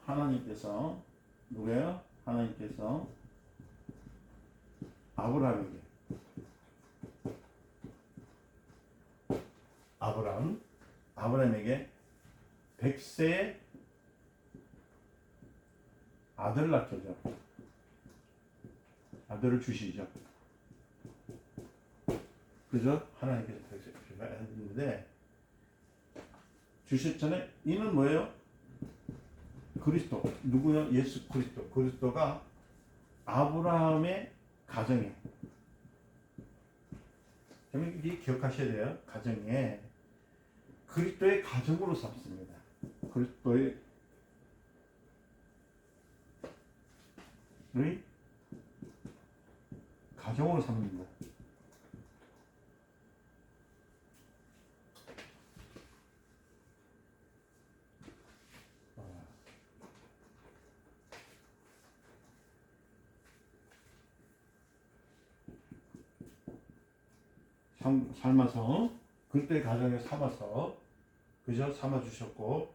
A: 누구예요? 하나님께서 아브라함에게 100세의 아들을 낳죠. 아들을 주시죠. 그죠? 하나님께서 그렇게 했는데 주셨잖아요. 이는 뭐예요? 그리스도. 누구요? 예수 그리스도. 그리스도가 아브라함의 가정에, 이 기억하셔야 돼요. 가정에 그리스도의 가정으로 삼습니다. 그리스도의 가정으로 삼습니다. 삶아서 그리스도의 가정에 삼아서 그저 삼아 주셨고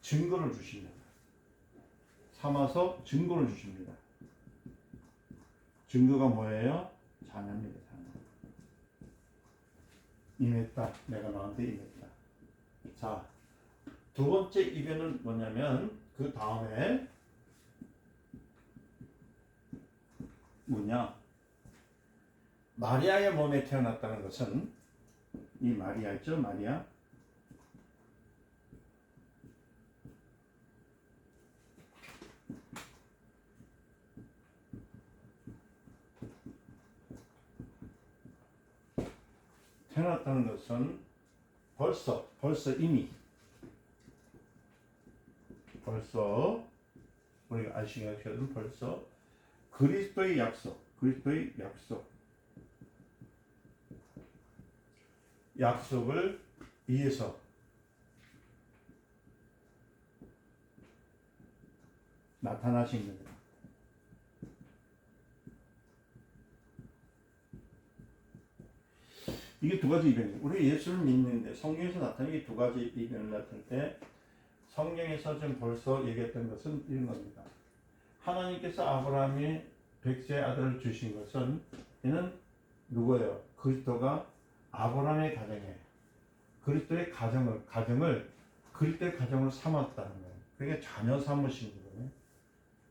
A: 증거를 주십니다. 삼아서 증거를 주십니다. 증거가 뭐예요? 자녀입니다. 자녀. 임했다. 내가 너한테 임했다. 자, 두 번째 이변은 뭐냐면 그 다음에 뭐냐? 마리아의 몸에 태어났다는 것은 이 마리아 있죠? 마리아. 태어났다는 것은 벌써 이미 우리가 아시겠지만 벌써 그리스도의 약속을 위해서 나타나신 겁니다. 이게 두 가지 이변이에요. 우리 예수를 믿는데 성경에서 나타나는 이 두 가지 이변을 나타낼 때 성경에서 지금 벌써 얘기했던 것은 이런 겁니다. 하나님께서 아브라함이 백세의 아들을 주신 것은 이는 누구예요? 그리스도가 아브라함의 가정에 그리스도의 가정을 그리스도의 가정으로 삼았다는 거예요. 그게 자녀 삼으신 거예요.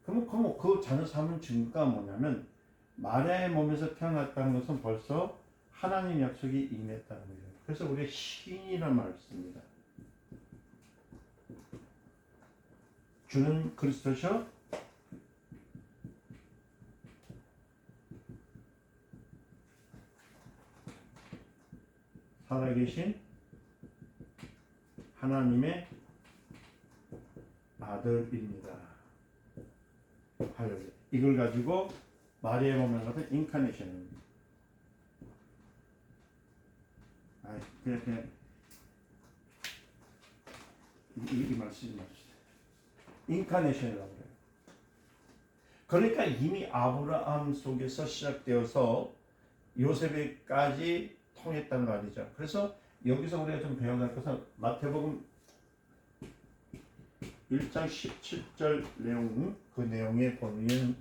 A: 그럼 그 자녀 삼은 증거가 뭐냐면 마리아의 몸에서 태어났다는 것은 벌써 하나님 약속이 임했다는 거예요. 그래서 우리가 신이라는 말을 씁니다. 주는 그리스도셔 살아계신 하나님의 아들입니다. 할렐루야. 이걸 가지고 마리아의 몸에 가서 인카네이션입니다. 그냥 이 말 쓰지 마시죠. 인카네이션이라고 그래요. 그러니까 이미 아브라함 속에서 시작되어서 요셉에까지 통했단 말이죠. 그래서 여기서 우리가 좀 배워야 할 것은 마태복음 1장 17절 내용, 그 내용에 보면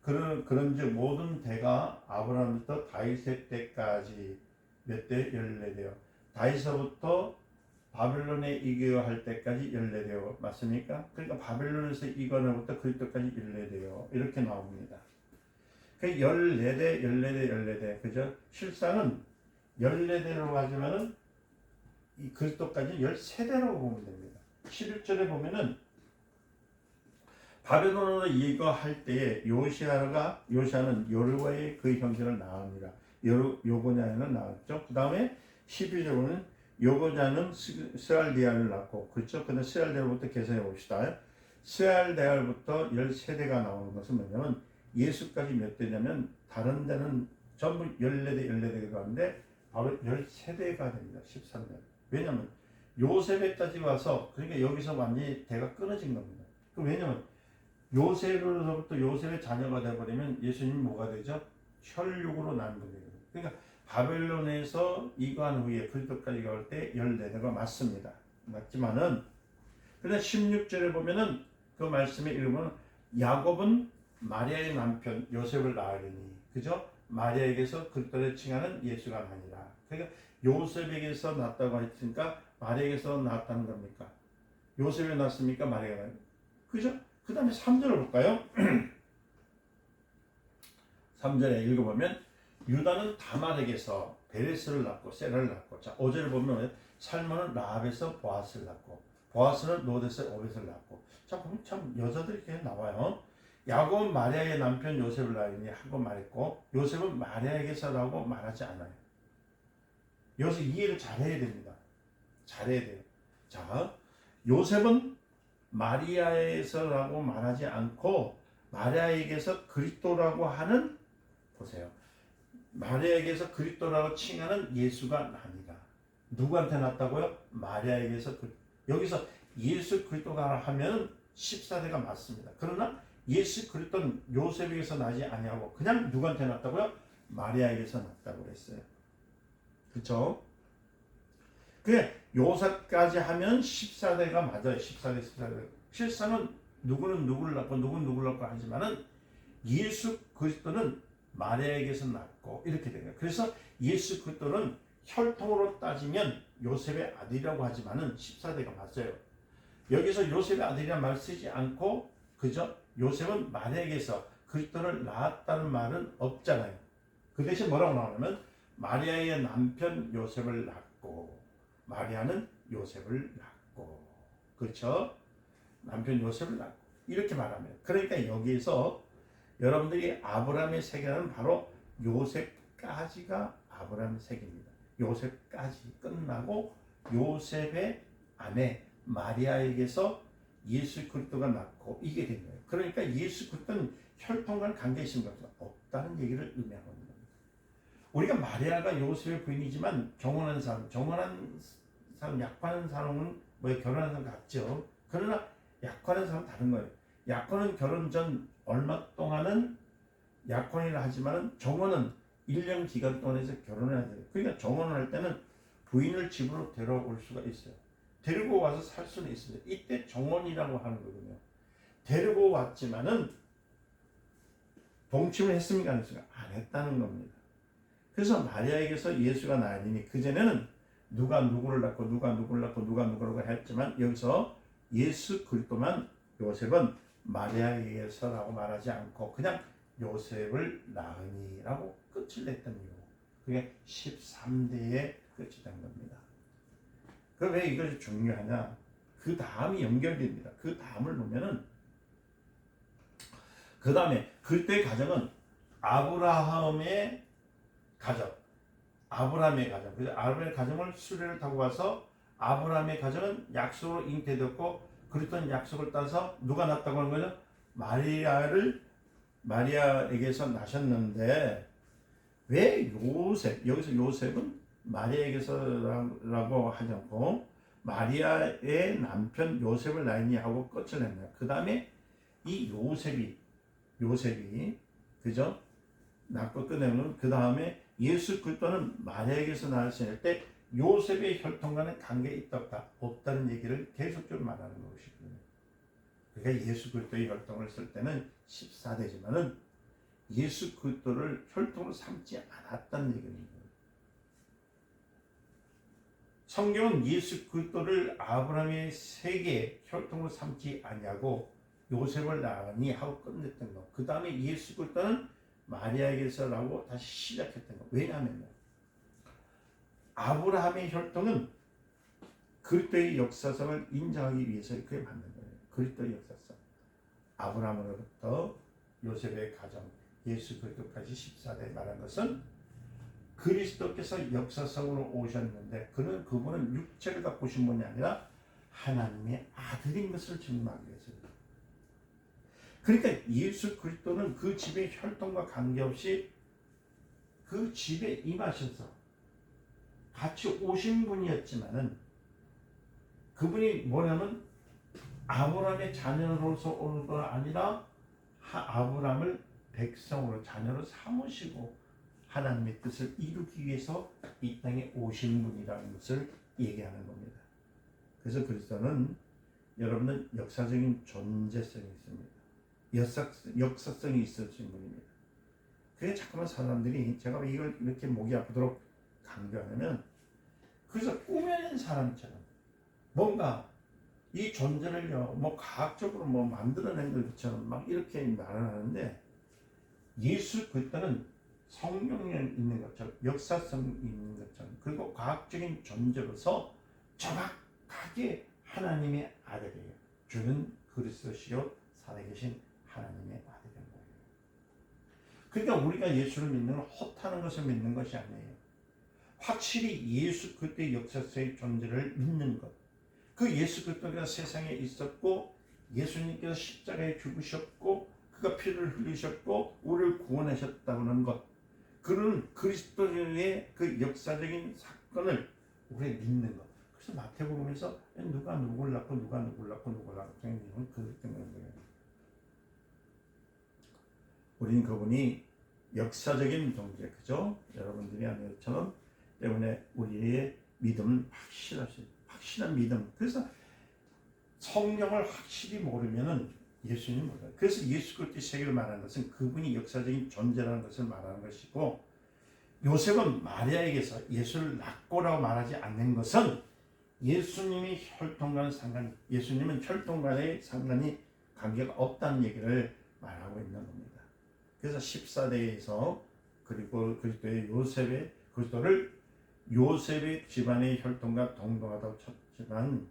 A: 그런즉 모든 대가 아브라함부터 다윗의 때까지 몇 대? 14대요. 다윗서부터 바벨론에 이겨할 때까지 14대요. 맞습니까? 그러니까 바벨론에서 이겨날부터 그리스도까지 14대요. 이렇게 나옵니다. 그 14대, 14대. 그죠? 실상은 14대로 하지만은 이 그리스도까지 13대라고 보면 됩니다. 11절에 보면은 바벨론으로 이거할 때에 요시아는 요르바의 그 형제를 낳습니다. 요고냐를 낳았죠. 그 다음에 12절에는 요고냐는 스알디알을 낳고, 그렇죠? 근데 스알디알부터 계산해 봅시다. 스알디알부터 13대가 나오는 것은 뭐냐면 예수까지 몇 대냐면 다른 데는 전부 14대가 하는데 바로 13대가 됩니다. 13대. 왜냐하면 요셉에까지 와서, 그러니까 여기서 완전히 대가 끊어진 겁니다. 왜냐하면 요셉으로부터 요셉의 자녀가 되어버리면 예수님이 뭐가 되죠? 혈육으로 난 분이에요. 그러니까 바벨론에서 이거한 후에 그리스도까지 갈 때 14대가 맞습니다. 맞지만은 그런데 16절에 보면은 그 말씀에 읽으면 야곱은 마리아의 남편 요셉을 낳으리니, 그죠? 마리아에게서 그리스도를 칭하는 예수가 아니라. 그러니까 요셉에게서 낳았다고 했으니까 마리아에게서 낳았다는 겁니까? 요셉에 낳았습니까? 마리아가. 그죠? 그 다음에 3절을 볼까요? 3절에 읽어보면 유다는 다말에게서 베레스를 낳고 세라를 낳고, 자 5절을 보면 살몬은 라합에서 보아스를 낳고, 보아스는 롯에서 오벳을 낳고. 자 보면 참 여자들이 이렇게 나와요. 야곱은 마리아의 남편 요셉을 낳으니 하고 말했고, 요셉은 마리아에게서라고 말하지 않아요. 여기서 이해를 잘해야 됩니다. 잘해야 돼요. 자, 요셉은 마리아에서라고 말하지 않고 마리아에게서 그리스도라고 하는, 보세요. 마리아에게서 그리스도라고 칭하는 예수가 납니다. 누구한테 났다고요? 마리아에게서. 여기서 예수 그리스도가 하면 14대가 맞습니다. 그러나 예수 그리스도는 요셉에게서 나지 아니하고 그냥 누구한테 났다고요? 마리아에게서 났다고 그랬어요. 그렇죠? 그래 요셉까지 하면 14대가 맞아요. 14대 14대. 실상은 누구는 누구를 낳고 누구는 누구를 낳고 하지만은 예수 그리스도는 마리아에게서 낳고 이렇게 돼요. 그래서 예수 그리스도는 혈통으로 따지면 요셉의 아들이라고 하지만은 14대가 맞아요. 여기서 요셉의 아들이라는 말 쓰지 않고 그저 요셉은 마리아에게서 그리스도를 낳았다는 말은 없잖아요. 그 대신 뭐라고 나오냐면 마리아의 남편 요셉을 낳고, 마리아는 요셉을 낳고, 그렇죠? 남편 요셉을 낳고 이렇게 말합니다. 그러니까 여기에서 여러분들이 아브라함의 세계는 바로 요셉까지가 아브라함의 세계입니다. 요셉까지 끝나고 요셉의 아내 마리아에게서 예수 그리스도가 낳고 이게 된 거예요. 그러니까 예수 그리스도는 혈통과는 관계 있는 것이 없다는 얘기를 의미하는 겁니다. 우리가 마리아가 요셉의 부인이지만 정혼한 사람, 약혼한 사람은 뭐 결혼한 사람 같죠. 그러나 약혼한 사람은 다른 거예요. 약혼은 결혼 전 얼마 동안은 약혼이라 하지만은 정혼은 1년 기간 동안에서 결혼을 해야 돼요. 그러니까 정혼을 할 때는 부인을 집으로 데려올 수가 있어요. 데리고 와서 살 수는 있습니다. 이때 정혼이라고 하는 거거든요. 데리고 왔지만은 동침을 했습니까? 안 했습니까? 안 했다는 겁니다. 그래서 마리아에게서 예수가 나으니 그전에는 누가 누구를 낳고 누가 누구를 낳고 누가 누구를 했지만 여기서 예수 그리스도만 요셉은 마리아에게서라고 말하지 않고 그냥 요셉을 낳으니라고 끝을 냈던 이유. 그게 13대의 끝이 된 겁니다. 그 왜 이것이 중요하냐? 그 다음이 연결됩니다. 그 다음을 보면은 그 다음에 그때의 가정은 아브라함의 가정, 아브라함의 가정. 그래서 아브라함의 가정을 수레를 타고 가서 아브라함의 가정은 약속으로 잉태되었고 그랬던 약속을 따서 누가 낳았다고 하는 거죠? 마리아에게서 나셨는데 왜 요셉, 여기서 요셉은 마리아에게서라고 하지 않고 마리아의 남편 요셉을 낳으니 하고 끝을 냈네요. 그 다음에 이 요셉이 그죠? 낳고 끝내면 그 다음에 예수 그리스도는 마리아에게서 낳았을 때 요셉의 혈통과는 관계 있다 없다 없다는 얘기를 계속적으로 말하는 것이거든요. 그러니까 예수 그리스도의 혈통을 쓸 때는 14대지만은 예수 그리스도를 혈통으로 삼지 않았다는 얘기입니다. 성경은 예수 그리스도를 아브라함의 세계 혈통으로 삼지 아니하고 요셉을 낳으니 하고 끝냈던 거. 그 다음에 예수 그리스도는 마리아에게서라고 다시 시작했던 거. 왜냐하면요, 아브라함의 혈통은 그리스도의 역사성을 인정하기 위해서 그게 맞는 거예요. 그리스도의 역사성. 아브라함으로부터 요셉의 가정, 예수 그리스도까지 14대 말한 것은 그리스도께서 역사성으로 오셨는데 그분은 육체를 갖고 오신 분이 아니라 하나님의 아들인 것을 증명하기 위해서입니다. 그러니까 예수 그리스도는 그 집의 혈통과 관계없이 그 집에 임하셔서 같이 오신 분이었지만은 그분이 뭐냐면 아브라함의 자녀로서 오는 건 아니라 아브라함을 백성으로 자녀로 삼으시고 하나님의 뜻을 이루기 위해서 이 땅에 오신 분이라는 것을 얘기하는 겁니다. 그래서 그리스도는 여러분은 역사적인 존재성이 있습니다. 역사성이 있으신 분입니다. 그게 자꾸만 사람들이 제가 왜 이걸 이렇게 목이 아프도록 강조하냐면 그래서 꾸며낸 사람처럼 뭔가 이 존재를요, 뭐 과학적으로 뭐 만들어낸 것처럼 막 이렇게 말을 하는데, 예수 그리스도는 성령이 있는 것처럼, 역사성이 있는 것처럼, 그리고 과학적인 존재로서 정확하게 하나님의 아들이에요. 주는 그리스도시요 살아계신 하나님의 아들인 거예요. 그러니까 우리가 예수를 믿는 건 헛하는 것을 믿는 것이 아니에요. 확실히 예수 그리스도의 역사성의 존재를 믿는 것. 그 예수 그리스도가 세상에 있었고, 예수님께서 십자가에 죽으셨고, 그가 피를 흘리셨고 우리를 구원하셨다는 것, 그런 그리스도의 그 역사적인 사건을 우리 믿는 것. 그래서 마태복음에서 누가 누구를 낳고 누가 누구를 낳고 누구를 낳고 그렇게 되는 거예요. 우리는 그분이 역사적인 존재, 그죠? 여러분들이 아는 것처럼 때문에 우리의 믿음은 확실한 믿음. 그래서 성령을 확실히 모르면은 예수님 몰라요. 그래서 예수 그리스도의 세계를 말하는 것은 그분이 역사적인 존재라는 것을 말하는 것이고, 요셉은 마리아에게서 예수를 낳고라고 말하지 않는 것은 예수님이 혈통과는 상관이, 예수님은 혈통과의 상관이 관계가 없다는 얘기를 말하고 있는 겁니다. 그래서 14대에서 그리고 그리스도의 요셉의 그리스도를 요셉의 집안의 혈통과 동등하다고 쳤지만,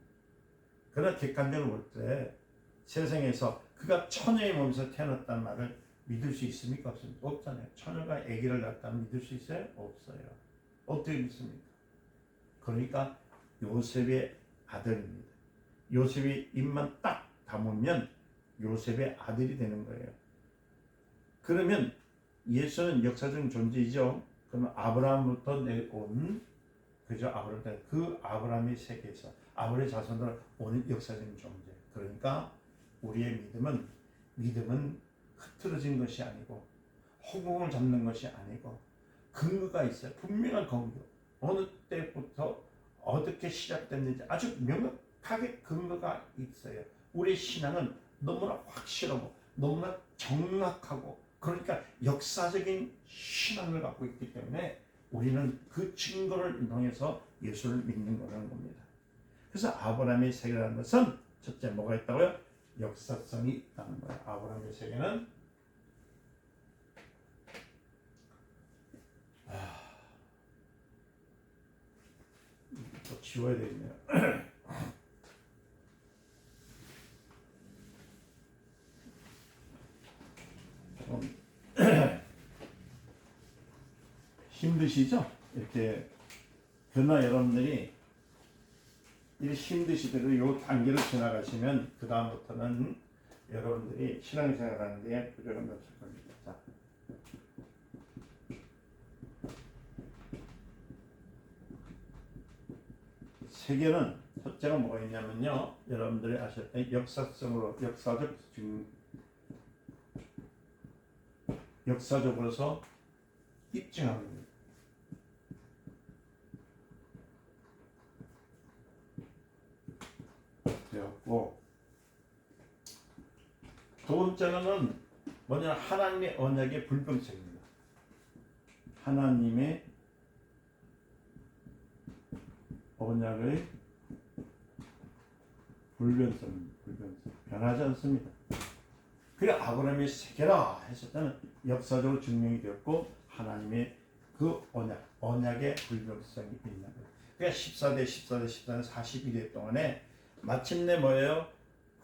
A: 그러나 객관적으로 볼 때 세상에서 그가 처녀의 몸에서 태어났다는 말을 믿을 수 있습니까? 없습니까? 없잖아요. 처녀가 아기를 낳았다면 믿을 수 있어요? 없어요. 어떻게 믿습니까? 그러니까 요셉의 아들입니다. 요셉이 입만 딱 다물면 요셉의 아들이 되는 거예요. 그러면 예수는 역사적인 존재이죠. 그러면 아브라함부터 내온, 그죠? 그 아브라함의 세계에서 아브라함의 자손으로 오는 역사적인 존재. 그러니까 우리의 믿음은 흐트러진 것이 아니고 허공을 잡는 것이 아니고 근거가 있어요. 분명한 근거. 어느 때부터 어떻게 시작됐는지 아주 명확하게 근거가 있어요. 우리의 신앙은 너무나 확실하고 너무나 정확하고, 그러니까 역사적인 신앙을 갖고 있기 때문에 우리는 그 증거를 통해서 예수를 믿는 거라는 겁니다. 그래서 아브라함의 세계라는 것은 첫째 뭐가 있다고요? 역사성이 있다는 거예요. 아브라함의 세계는 또 지워야 되겠네요. 좀 힘드시죠? 이렇게. 그러나 여러분들이 이 힘드시더라도 이 단계를 지나가시면 그 다음부터는 여러분들이 신앙생활하는 데 부족함이 없을 겁니다. 자, 세계는 첫째가 뭐가 있냐면요, 여러분들이 아실 때 역사적으로서 입증하는 겁니다. 되었고, 두 번째는 뭐냐, 하나님의 언약의 불변성입니다. 하나님의 언약의 불변성, 변하지 않습니다. 그래 아브라함이 세계라 했을 때는 역사적으로 증명이 되었고, 하나님의 그 언약의 불변성이 있는 거예요. 그러니까 14대 42대 동안에 마침내 뭐예요?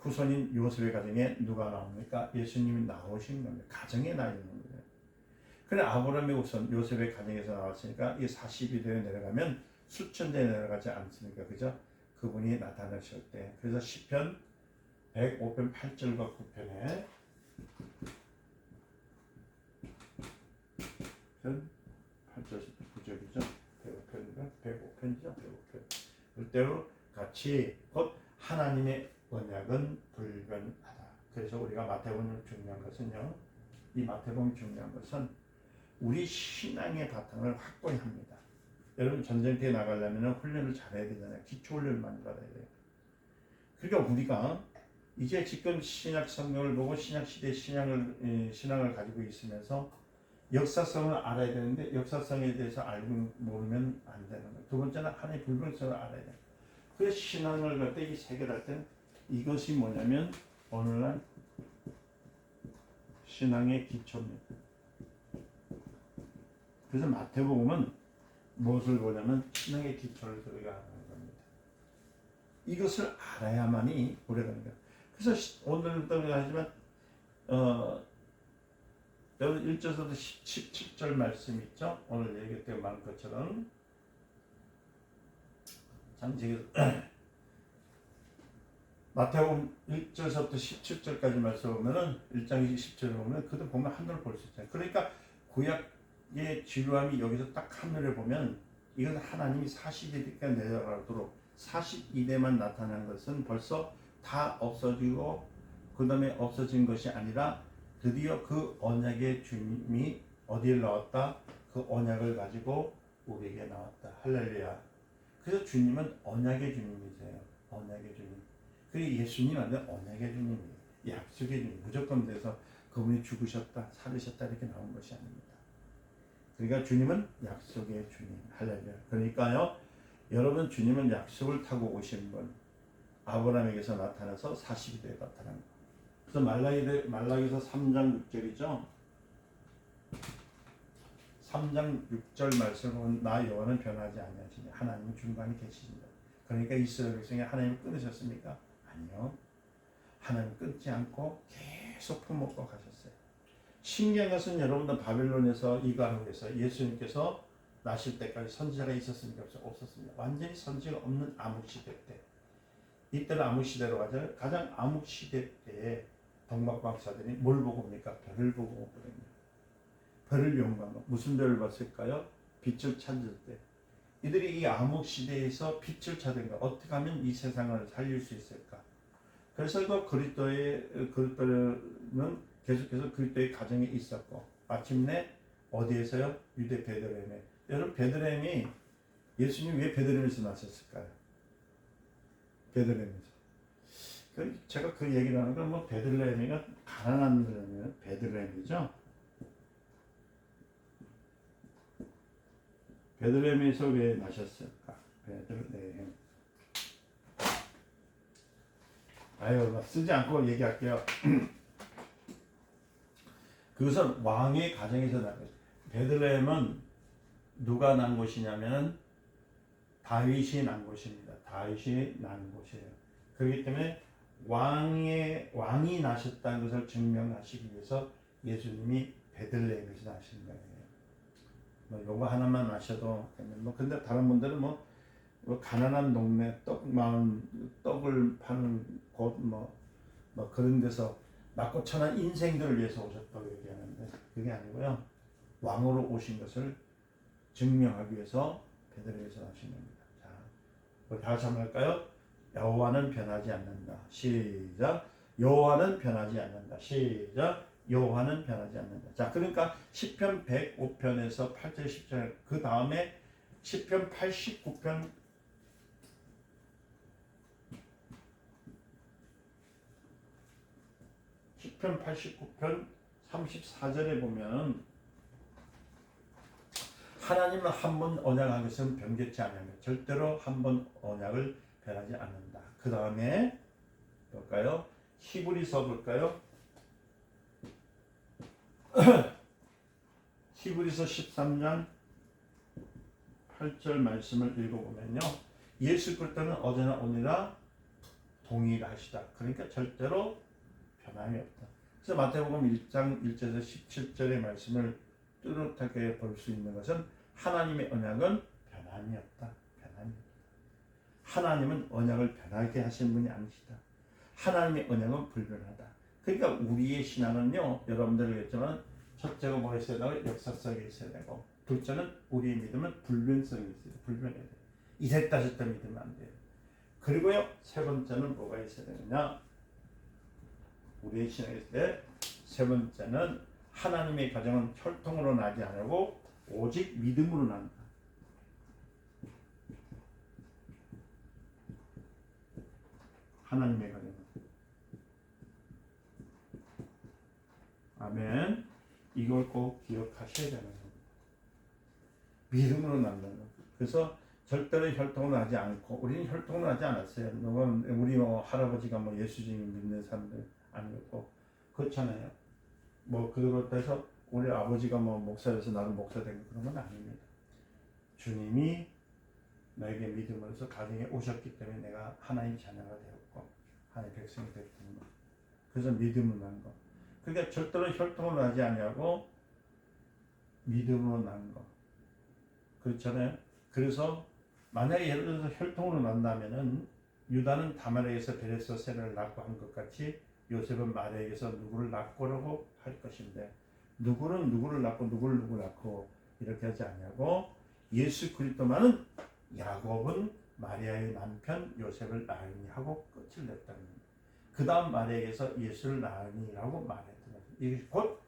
A: 후손인 요셉의 가정에 누가 나옵니까? 예수님이 나오신 겁니다. 가정에 나 있는 거예요. 그래 아브라함의 후손 요셉의 가정에서 나왔으니까 이 42대에 내려가면 수천대에 내려가지 않습니까? 그죠? 그분이 나타나실 때. 그래서 시편 105편 8절과 9편에 8절 9절이죠. 105편이죠. 105편. 그때로 같이 곧 하나님의 언약은 불변하다. 그래서 우리가 마태복음을 중요한 것은요, 이 마태복음 중요한 것은 우리 신앙의 바탕을 확고히 합니다. 여러분 전쟁터에 나가려면 훈련을 잘해야 되잖아요. 기초 훈련을 많이 받아야 돼요. 그러니까 우리가 이제 지금 신약 성경을 보고 신약 시대 신앙을 가지고 있으면서 역사성을 알아야 되는데, 역사성에 대해서 알고 모르면 안 되는 거예요. 두 번째는 하나님의 불변성을 알아야 돼요. 그래서 신앙을 갈 때 이 세계를 할 때는 이것이 뭐냐면 오늘날 신앙의 기초입니다. 그래서 마태복음은 무엇을 보냐면 신앙의 기초를 우리가 하는 겁니다. 이것을 알아야만이 우리가 하는 거예요. 그래서 오늘도 하지만 여러분 1절부터 17절 말씀 있죠? 오늘 얘기했던 많은 것처럼 지금 마태복음 1절부터 17절까지 말씀 보면은 1장 20절에 보면 그도 보면 하늘을 볼 수 있잖아요. 그러니까 구약의 지루함이 여기서 딱 하늘을 보면 이것은 하나님이 40일에 내려가도록 42대만 나타난 것은 벌써 다 없어지고 그 다음에 없어진 것이 아니라 드디어 그 언약의 주님이 어디에 나왔다? 그 언약을 가지고 우리에게 나왔다. 할렐루야. 그래서 주님은 언약의 주님이세요. 언약의 주님. 그리고 예수님 완전 언약의 주님이에요. 약속의 주님. 무조건 돼서 그분이 죽으셨다, 살으셨다 이렇게 나온 것이 아닙니다. 그러니까 주님은 약속의 주님. 할렐루야. 그러니까요. 여러분 주님은 약속을 타고 오신 분. 아브라함에게서 나타나서 40일에 나타난 거. 그래서 말라기서 3장 6절이죠. 3장 6절 말씀은 나 여호와는 변하지 아니하시니 하나님은 중간에 계시신다. 그러니까 이스라엘 백성이 하나님을 끊으셨습니까? 아니요. 하나님 끊지 않고 계속 품먹고 가셨어요. 신기한 것은 여러분들 바벨론에서 이가로 해서 예수님께서 나실 때까지 선지자가 있었습니까? 없었습니다. 완전히 선지가 없는 암흑시대 때. 이때는 암흑시대로 가자. 가장 암흑시대 때에 동방박사들이 뭘 보고 옵니까? 별을 보고 오거든요. 별을 연구한 무슨 별을 봤을까요? 빛을 찾을 때. 이들이 이 암흑시대에서 빛을 찾은가? 어떻게 하면 이 세상을 살릴 수 있을까? 그래서 그 그리스도는 계속해서 그리스도의 가정에 있었고 마침내 어디에서요? 유대 베들레헴에. 여러분 베들레헴이 예수님이 왜 베들레헴에서 나셨을까요? 베들레헴에서. 제가 그 얘기를 하는 건 뭐 베들레헴이가 가난한 베들레헴이죠. 베들레헴에서 왜 나셨을까? 베들레헴. 아유, 쓰지 않고 얘기할게요. 그것은 왕의 가정에서 난 거예요. 베들레헴은 누가 난 곳이냐면 다윗이 난 곳입니다. 다윗이 난 곳이에요. 그렇기 때문에 왕이 나셨다는 것을 증명하시기 위해서 예수님이 베들레헴에서 나신 거예요. 뭐 요거 하나만 아셔도 뭐 근데 다른 분들은 뭐 가난한 동네 떡을 파는 곳 뭐 그런 데서 낙고천한 인생들을 위해서 오셨다고 얘기하는데 그게 아니고요. 왕으로 오신 것을 증명하기 위해서 베들레헴에서 나신 겁니다. 자, 우리 다 같이 한번 할까요? 여호와는 변하지 않는다. 시작. 여호와는 변하지 않는다. 시작. 여호와는 변하지 않는다. 자, 그러니까 시편 105편에서 8절 10절 그 다음에 시편 89편 시편 89편 34절에 보면 하나님은 한 번 언약한 것은 변개치 않으며 절대로 한 번 언약을 변하지 않는다. 그 다음에 볼까요? 히브리서 볼까요? 히브리서 13장 8절 말씀을 읽어보면요. 예수 그리스도는 어제나 오늘이나 동일하시다. 그러니까 절대로 변함이 없다. 그래서 마태복음 1장 1절에서 17절의 말씀을 뚜렷하게 볼 수 있는 것은 하나님의 언약은 변함이 없다. 변함이 없다. 하나님은 언약을 변하게 하신 분이 아니시다. 하나님의 언약은 불변하다. 그러니까 우리의 신앙은요, 여러분들 얘기했지만 첫째가 뭐가 있어야 되고 역사성이 있어야 되고 둘째는 우리의 믿음은 불변성이 있어요. 불변해야 돼요. 이랬다 저랬다 믿으면 안 돼요. 그리고요, 세 번째는 뭐가 있어야 되느냐? 우리의 신앙에 있을 때 세 번째는 하나님의 가정은 혈통으로 나지 않고 오직 믿음으로 난다. 하나님의 가정은. 아멘. 이걸 꼭 기억하셔야 되는 겁니다. 믿음으로 난다는 것. 그래서 절대로 혈통을 하지 않고 우리는 혈통을 하지 않았어요. 우리 할아버지가 예수님 믿는 사람들 아니었고 그렇잖아요. 그렇다고 우리 아버지가 목사여서 나도 목사 되고 그런 건 아닙니다. 주님이 나에게 믿음으로써 가정에 오셨기 때문에 내가 하나님 자녀가 되었고 하나님 백성이 되었던 거. 그래서 믿음을 난 거. 그러니까 절대로 혈통을 하지 아니하고 믿음으로 난 거. 그렇잖아요. 그래서 만약에 예를 들어서 혈통으로 난다면은 유다는 다말에게서 베레스 세라를 낳고 한 것 같이 요셉은 마리아에게서 누구를 낳고라고 할 것인데 누구는 누구를 낳고 누구를 낳고 이렇게 하지 않냐고 예수 그리스도만은 야곱은 마리아의 남편 요셉을 낳으니 하고 끝을 냈다는 겁니다. 그 다음 마리아에게서 예수를 낳으니라고 말했던 거죠. 이게 곧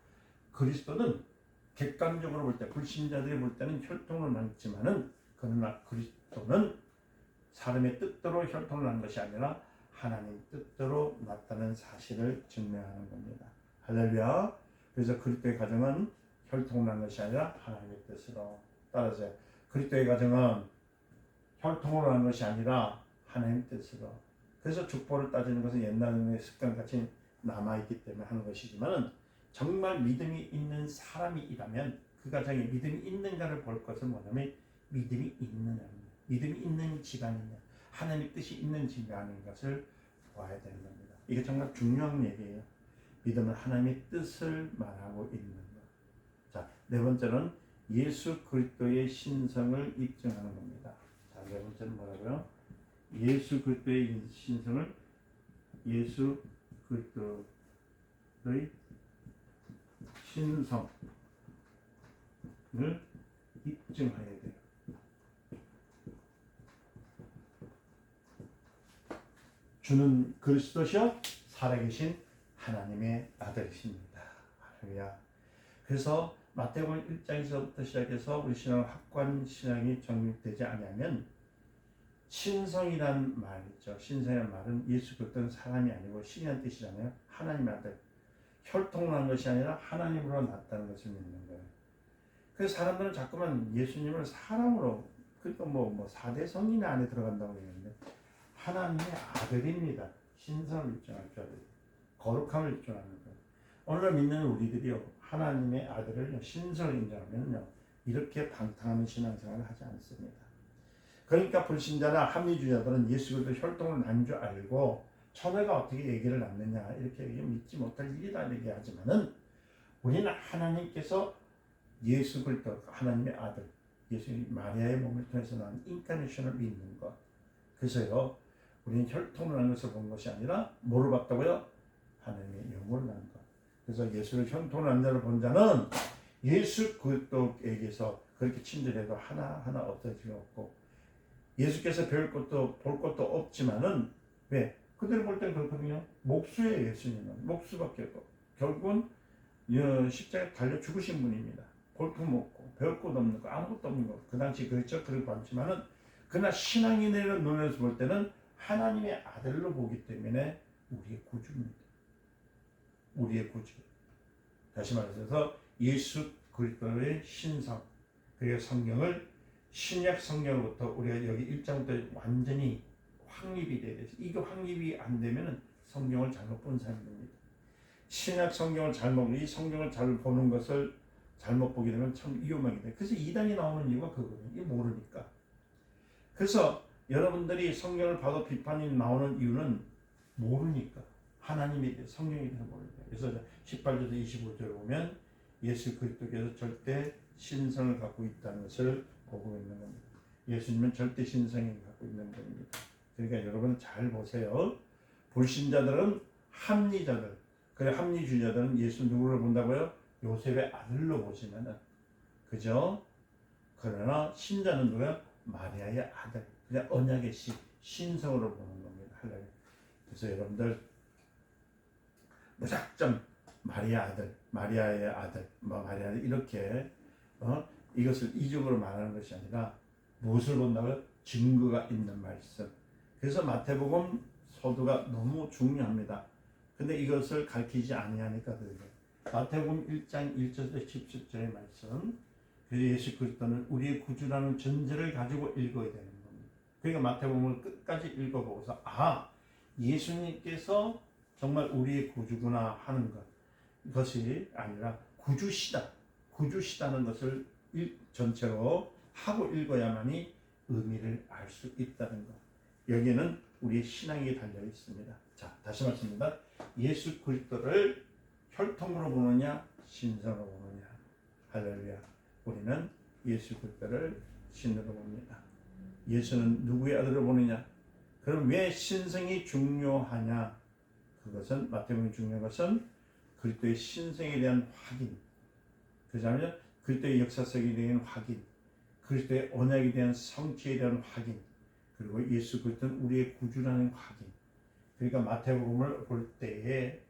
A: 그리스도는 객관적으로 볼 때 불신자들이 볼 때는 혈통을 낳지만은 그러나 그리스도는 사람의 뜻대로 혈통을 낳은 것이 아니라 하나님 뜻대로 낳았다는 사실을 증명하는 겁니다. 할렐루야. 그래서 그리스도의 가정은 혈통을 낳은 것이 아니라 하나님의 뜻으로 따라서 그리스도의 가정은 혈통으로 낳은 것이 아니라 하나님의 뜻으로. 그래서 축복을 따지는 것은 옛날의 습관같이 남아있기 때문에 하는 것이지만 정말 믿음이 있는 사람이라면 그 가정에 믿음이 있는가를 볼 것은 뭐냐면 믿음이 있느냐, 믿음이 있는 집안이냐, 하나님의 뜻이 있는 집안인 것을 봐야 되는 겁니다. 이게 정말 중요한 얘기예요. 믿음은 하나님의 뜻을 말하고 있는 것. 자, 네 번째는 예수 그리스도의 신성을 입증하는 겁니다. 자, 네 번째는 뭐라고요? 예수 그리스도의 신성을 예수 그리스도의 신성을 입증해야 돼요. 주는 그리스도시요 살아계신 하나님의 아들이십니다. 할렐루야. 그래서 마태복음 1장에서부터 시작해서 우리 신앙 확고한 신앙이 정립되지 않으면 신성이란 말 있죠. 신성이란 말은 예수 그리스도는 사람이 아니고 신이라는 뜻이잖아요. 하나님의 아들. 혈통을 한 것이 아니라 하나님으로 낳았다는 것을 믿는 거예요. 그래서 사람들은 자꾸만 예수님을 사람으로 그러니까 4대 성인 안에 들어간다고 얘기하는데 하나님의 아들입니다. 신성을 입증할 줄 알아요. 거룩함을 입증하는 거예요. 오늘 믿는 우리들이요 하나님의 아들을 신성을 인정하면요 이렇게 방탕한 신앙생활을 하지 않습니다. 그러니까 불신자나 합리주의자들은 예수 그리스도 혈통을 난 줄 알고 처녀가 어떻게 얘기를 낳느냐 이렇게 믿지 못할 일이다 얘기하지만은 우리는 하나님께서 예수 그리스도 하나님의 아들 예수님 마리아의 몸을 통해서 난 인카네이션을 믿는 것. 그래서요 우리는 혈통을 난 것을 본 것이 아니라 뭐를 봤다고요? 하나님의 영을 난 것. 그래서 예수를 혈통을 난 자를 본 자는 예수 그리스도에게서 그렇게 친절해도 하나하나 없어지고 없고 예수께서 배울 것도 볼 것도 없지만은 왜? 그대로 볼 땐 그렇거든요. 목수예요. 예수님은 목수밖에 없고 결국은 십자가에 달려 죽으신 분입니다. 볼품 없고 배울 것도 없는 거 아무것도 없는 거. 그 당시 그렇죠. 그렇고 많지만은 그러나 신앙인의 눈에서 볼 때는 하나님의 아들로 보기 때문에 우리의 구주입니다. 우리의 구주. 다시 말해서 예수 그리스도의 신성 그리고 성경을 신약 성경으로부터 우리가 여기 1장부터 완전히 확립이 돼야 돼요. 이거 확립이 안 되면은 성경을 잘못 본 사람이 됩니다. 신약 성경을 이 성경을 잘 보는 것을 잘못 보게 되면 참 위험하게 돼요. 그래서 이단이 나오는 이유가 그거예요. 이게 모르니까. 그래서 여러분들이 성경을 봐도 비판이 나오는 이유는 모르니까. 하나님에 대해 성경에 대해서 모르니까. 그래서 18절에서 25절에 보면 예수 그리스도께서 절대 신성을 갖고 있다는 것을 보고 있는 겁니다. 예수님은 절대 신성을 갖고 있는 겁니다. 그러니까 여러분 잘 보세요. 불신자들은 합리자들, 그래 합리주의자들은 예수 누구를 본다고요? 요셉의 아들로 보시면은 그죠? 그러나 신자는 누구야? 마리아의 아들, 그냥 언약의 신성으로 보는 겁니다. 그래서 여러분들 무작정 마리아의 아들, 마리아 이렇게 이것을 이중으로 말하는 것이 아니라 무엇을 본다고요? 증거가 있는 말씀. 그래서 마태복음 서두가 너무 중요합니다. 근데 이것을 가르치지 아니하니까 그래요. 마태복음 1장 1절에서 17절의 말씀. 그래서 예수 그리스도는 우리의 구주라는 전제를 가지고 읽어야 되는 겁니다. 그러니까 마태복음을 끝까지 읽어보고서 예수님께서 정말 우리의 구주구나 하는 것이 아니라 구주시다는 것을 전체로 하고 읽어야만이 의미를 알 수 있다는 것. 여기에는 우리의 신앙이 달려 있습니다. 자, 다시 말씀입니다. 예수 그리스도를 혈통으로 보느냐, 신성으로 보느냐. 할렐루야. 우리는 예수 그리스도를 신으로 봅니다. 예수는 누구의 아들을 보느냐? 그럼 왜 신성이 중요하냐? 그것은 마태복음이 중요한 것은 그리스도의 신성에 대한 확인. 그렇다면 그리스도의 역사성에 대한 확인. 그리스도의 언약에 대한 성취에 대한 확인. 그리고 예수 그리스도는 우리의 구주라는 확인. 그러니까 마태복음을 볼 때에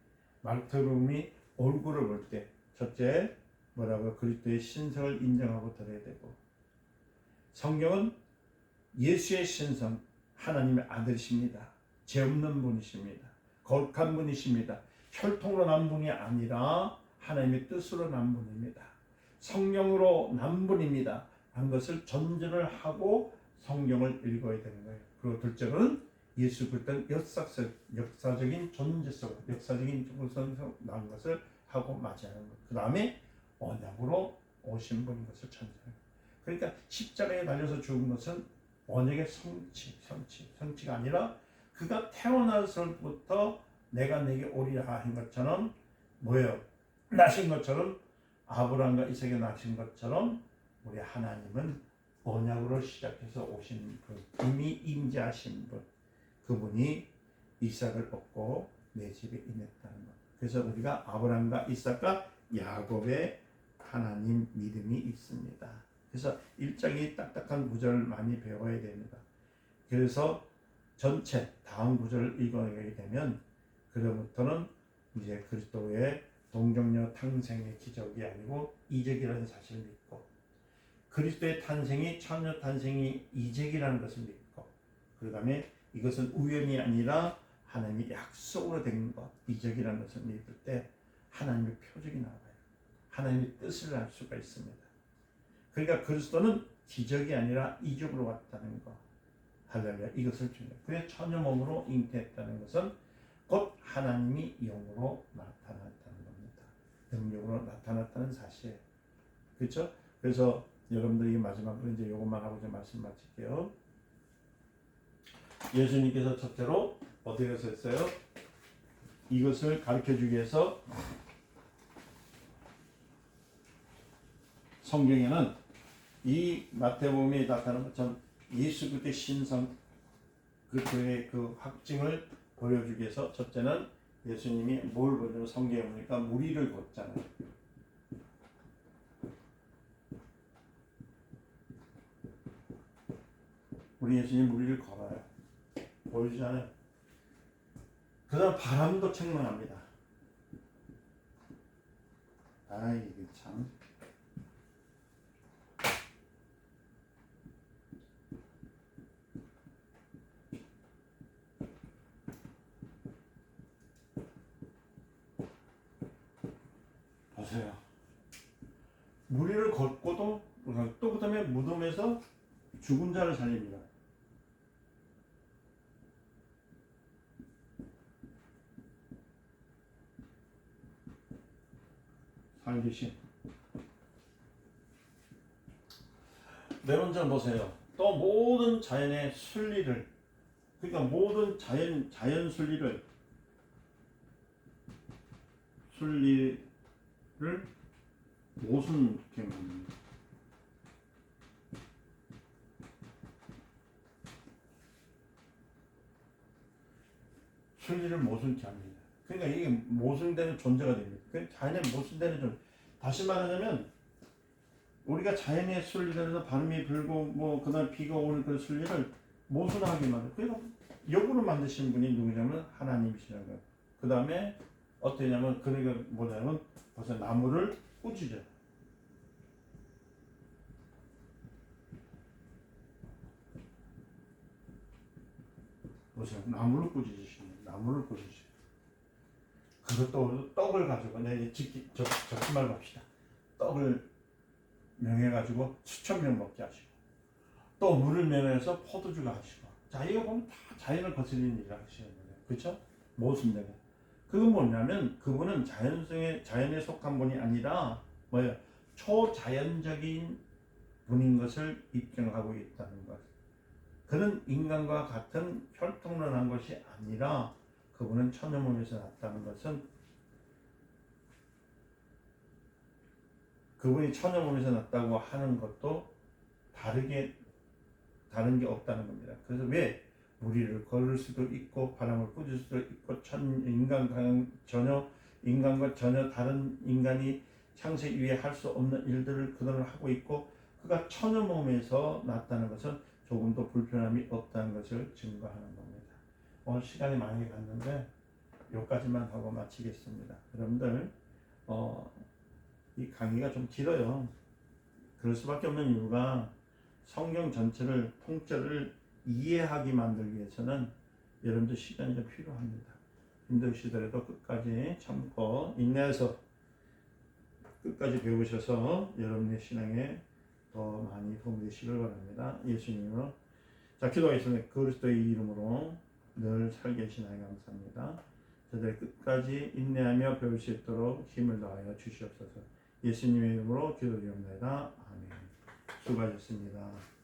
A: 마태복음이 얼굴을 볼 때 첫째 뭐라고 그리스도의 신성을 인정하고 들어야 되고 성경은 예수의 신성 하나님의 아들이십니다. 죄 없는 분이십니다. 거룩한 분이십니다. 혈통으로 난 분이 아니라 하나님의 뜻으로 난 분입니다. 성령으로 난 분입니다. 한 것을 전제를 하고 성경을 읽어야 되는 거예요. 그리고 둘째로는 예수 그리스도는 역사적인 존재성, 역사적인 존재성에서 나온 것을 하고 맞이하는 것. 그 다음에 언약으로 오신 분인 것을 전제해요. 그러니까 십자가에 달려서 죽은 것은 언약의 성취가 아니라 그가 태어나서부터 내가 내게 오리라 한 것처럼 뭐예요? 나신 것처럼 아브라함과 이삭에 나신 것처럼 우리 하나님은 언약으로 시작해서 오신 분, 이미 임재하신 분, 그분이 이삭을 얻고 내 집에 임했다는 것. 그래서 우리가 아브라함과 이삭과 야곱의 하나님 믿음이 있습니다. 그래서 일장이 딱딱한 구절을 많이 배워야 됩니다. 그래서 전체 다음 구절을 읽어내게 되면 그로부터는 이제 그리스도의 동정녀 탄생의 기적이 아니고 이적이라는 사실을 믿고 그리스도의 탄생이 처녀 탄생이 이적이라는 것을 믿고 그 다음에 이것은 우연이 아니라 하나님의 약속으로 된 것, 이적이라는 것을 믿을 때 하나님의 표적이 나와요. 하나님의 뜻을 알 수가 있습니다. 그러니까 그리스도는 기적이 아니라 이적으로 왔다는 것. 할렐루야. 이것을 중요해요. 그래서 처녀 몸으로 잉태했다는 것은 곧 하나님이 영으로 나타났다는 겁니다. 능력으로 나타났다는 사실이에요. 그렇죠? 그래서 여러분들이 마지막으로 이제 이것만 하고 좀 말씀 마칠게요. 예수님께서 첫째로 어디에 가서 했어요? 이것을 가르쳐주기 위해서 성경에는 이 마태복음에 나타나는 것처럼 예수 그리스도의 신성 그의 그 확증을 보여주기 위해서 첫째는 예수님이 뭘 보여주면 성경에 보니까 무리를 걷잖아요. 우리 예수님 무리를 걸어요. 보여주잖아요. 그 다음 바람도 책망합니다. 이게 참. 보세요. 무리를 걷고도 또 그 다음에 무덤에서 죽은 자를 살립니다. 살리신. 네 번째는 보세요. 또 모든 자연의 순리를 그러니까 모든 자연 순리를 모순케 만듭니다. 순리를 모순케 합니다. 그러니까 이게 모순되는 존재가 됩니다. 자연의 모순되는 존재. 다시 말하자면 우리가 자연의 순리에서 바람이 불고 뭐 그다음 비가 오는 그 순리를 모순하게 만들. 그러니까 역으로 만드신 분이 누구냐면 하나님이시라는 거예요. 그 다음에 어떠냐면 그러니까 뭐냐면 벌써 나무를 꾸짖어요. 보세요. 나무를 꾸짖으시네. 나무를 꾸짖으시네. 그것도 떡을 가지고 적지 말고 합시다. 떡을 명해가지고 수천 명 먹게 하시고 또 물을 명해서 포도주가 하시고 자 이거 보면 다 자연을 거스르는 일을 하시는 거예요. 그렇죠? 모습대로. 그건 뭐냐면 그분은 자연에 속한 분이 아니라 뭐예요? 초자연적인 분인 것을 입증하고 있다는 것. 그는 인간과 같은 혈통론한 것이 아니라 그분은 처녀 몸에서 났다는 것은 그분이 처녀 몸에서 났다고 하는 것도 다른 게 없다는 겁니다. 그래서 왜 무리를 걸을 수도 있고 바람을 꾸짖을 수도 있고 인간과 전혀 다른 인간이 창세 위에 할 수 없는 일들을 그들은 하고 있고 그가 처녀 몸에서 났다는 것은 조금도 불편함이 없다는 것을 증거하는 겁니다. 오늘 시간이 많이 갔는데 여기까지만 하고 마치겠습니다. 여러분들 이 강의가 좀 길어요. 그럴 수밖에 없는 이유가 성경 전체를 통째를 이해하기 만들기 위해서는 여러분들 시간이 좀 필요합니다. 힘드시더라도 끝까지 참고 인내해서 끝까지 배우셔서 여러분의 신앙에 더 많이 도움이 되시길 바랍니다. 예수님으로 자 기도하겠습니다. 그리스도의 이름으로 늘 살게 하신 하나님 감사합니다. 저들 끝까지 인내하며 배울 수 있도록 힘을 더하여 주시옵소서. 예수님의 이름으로 기도드립니다. 아멘. 수고하셨습니다.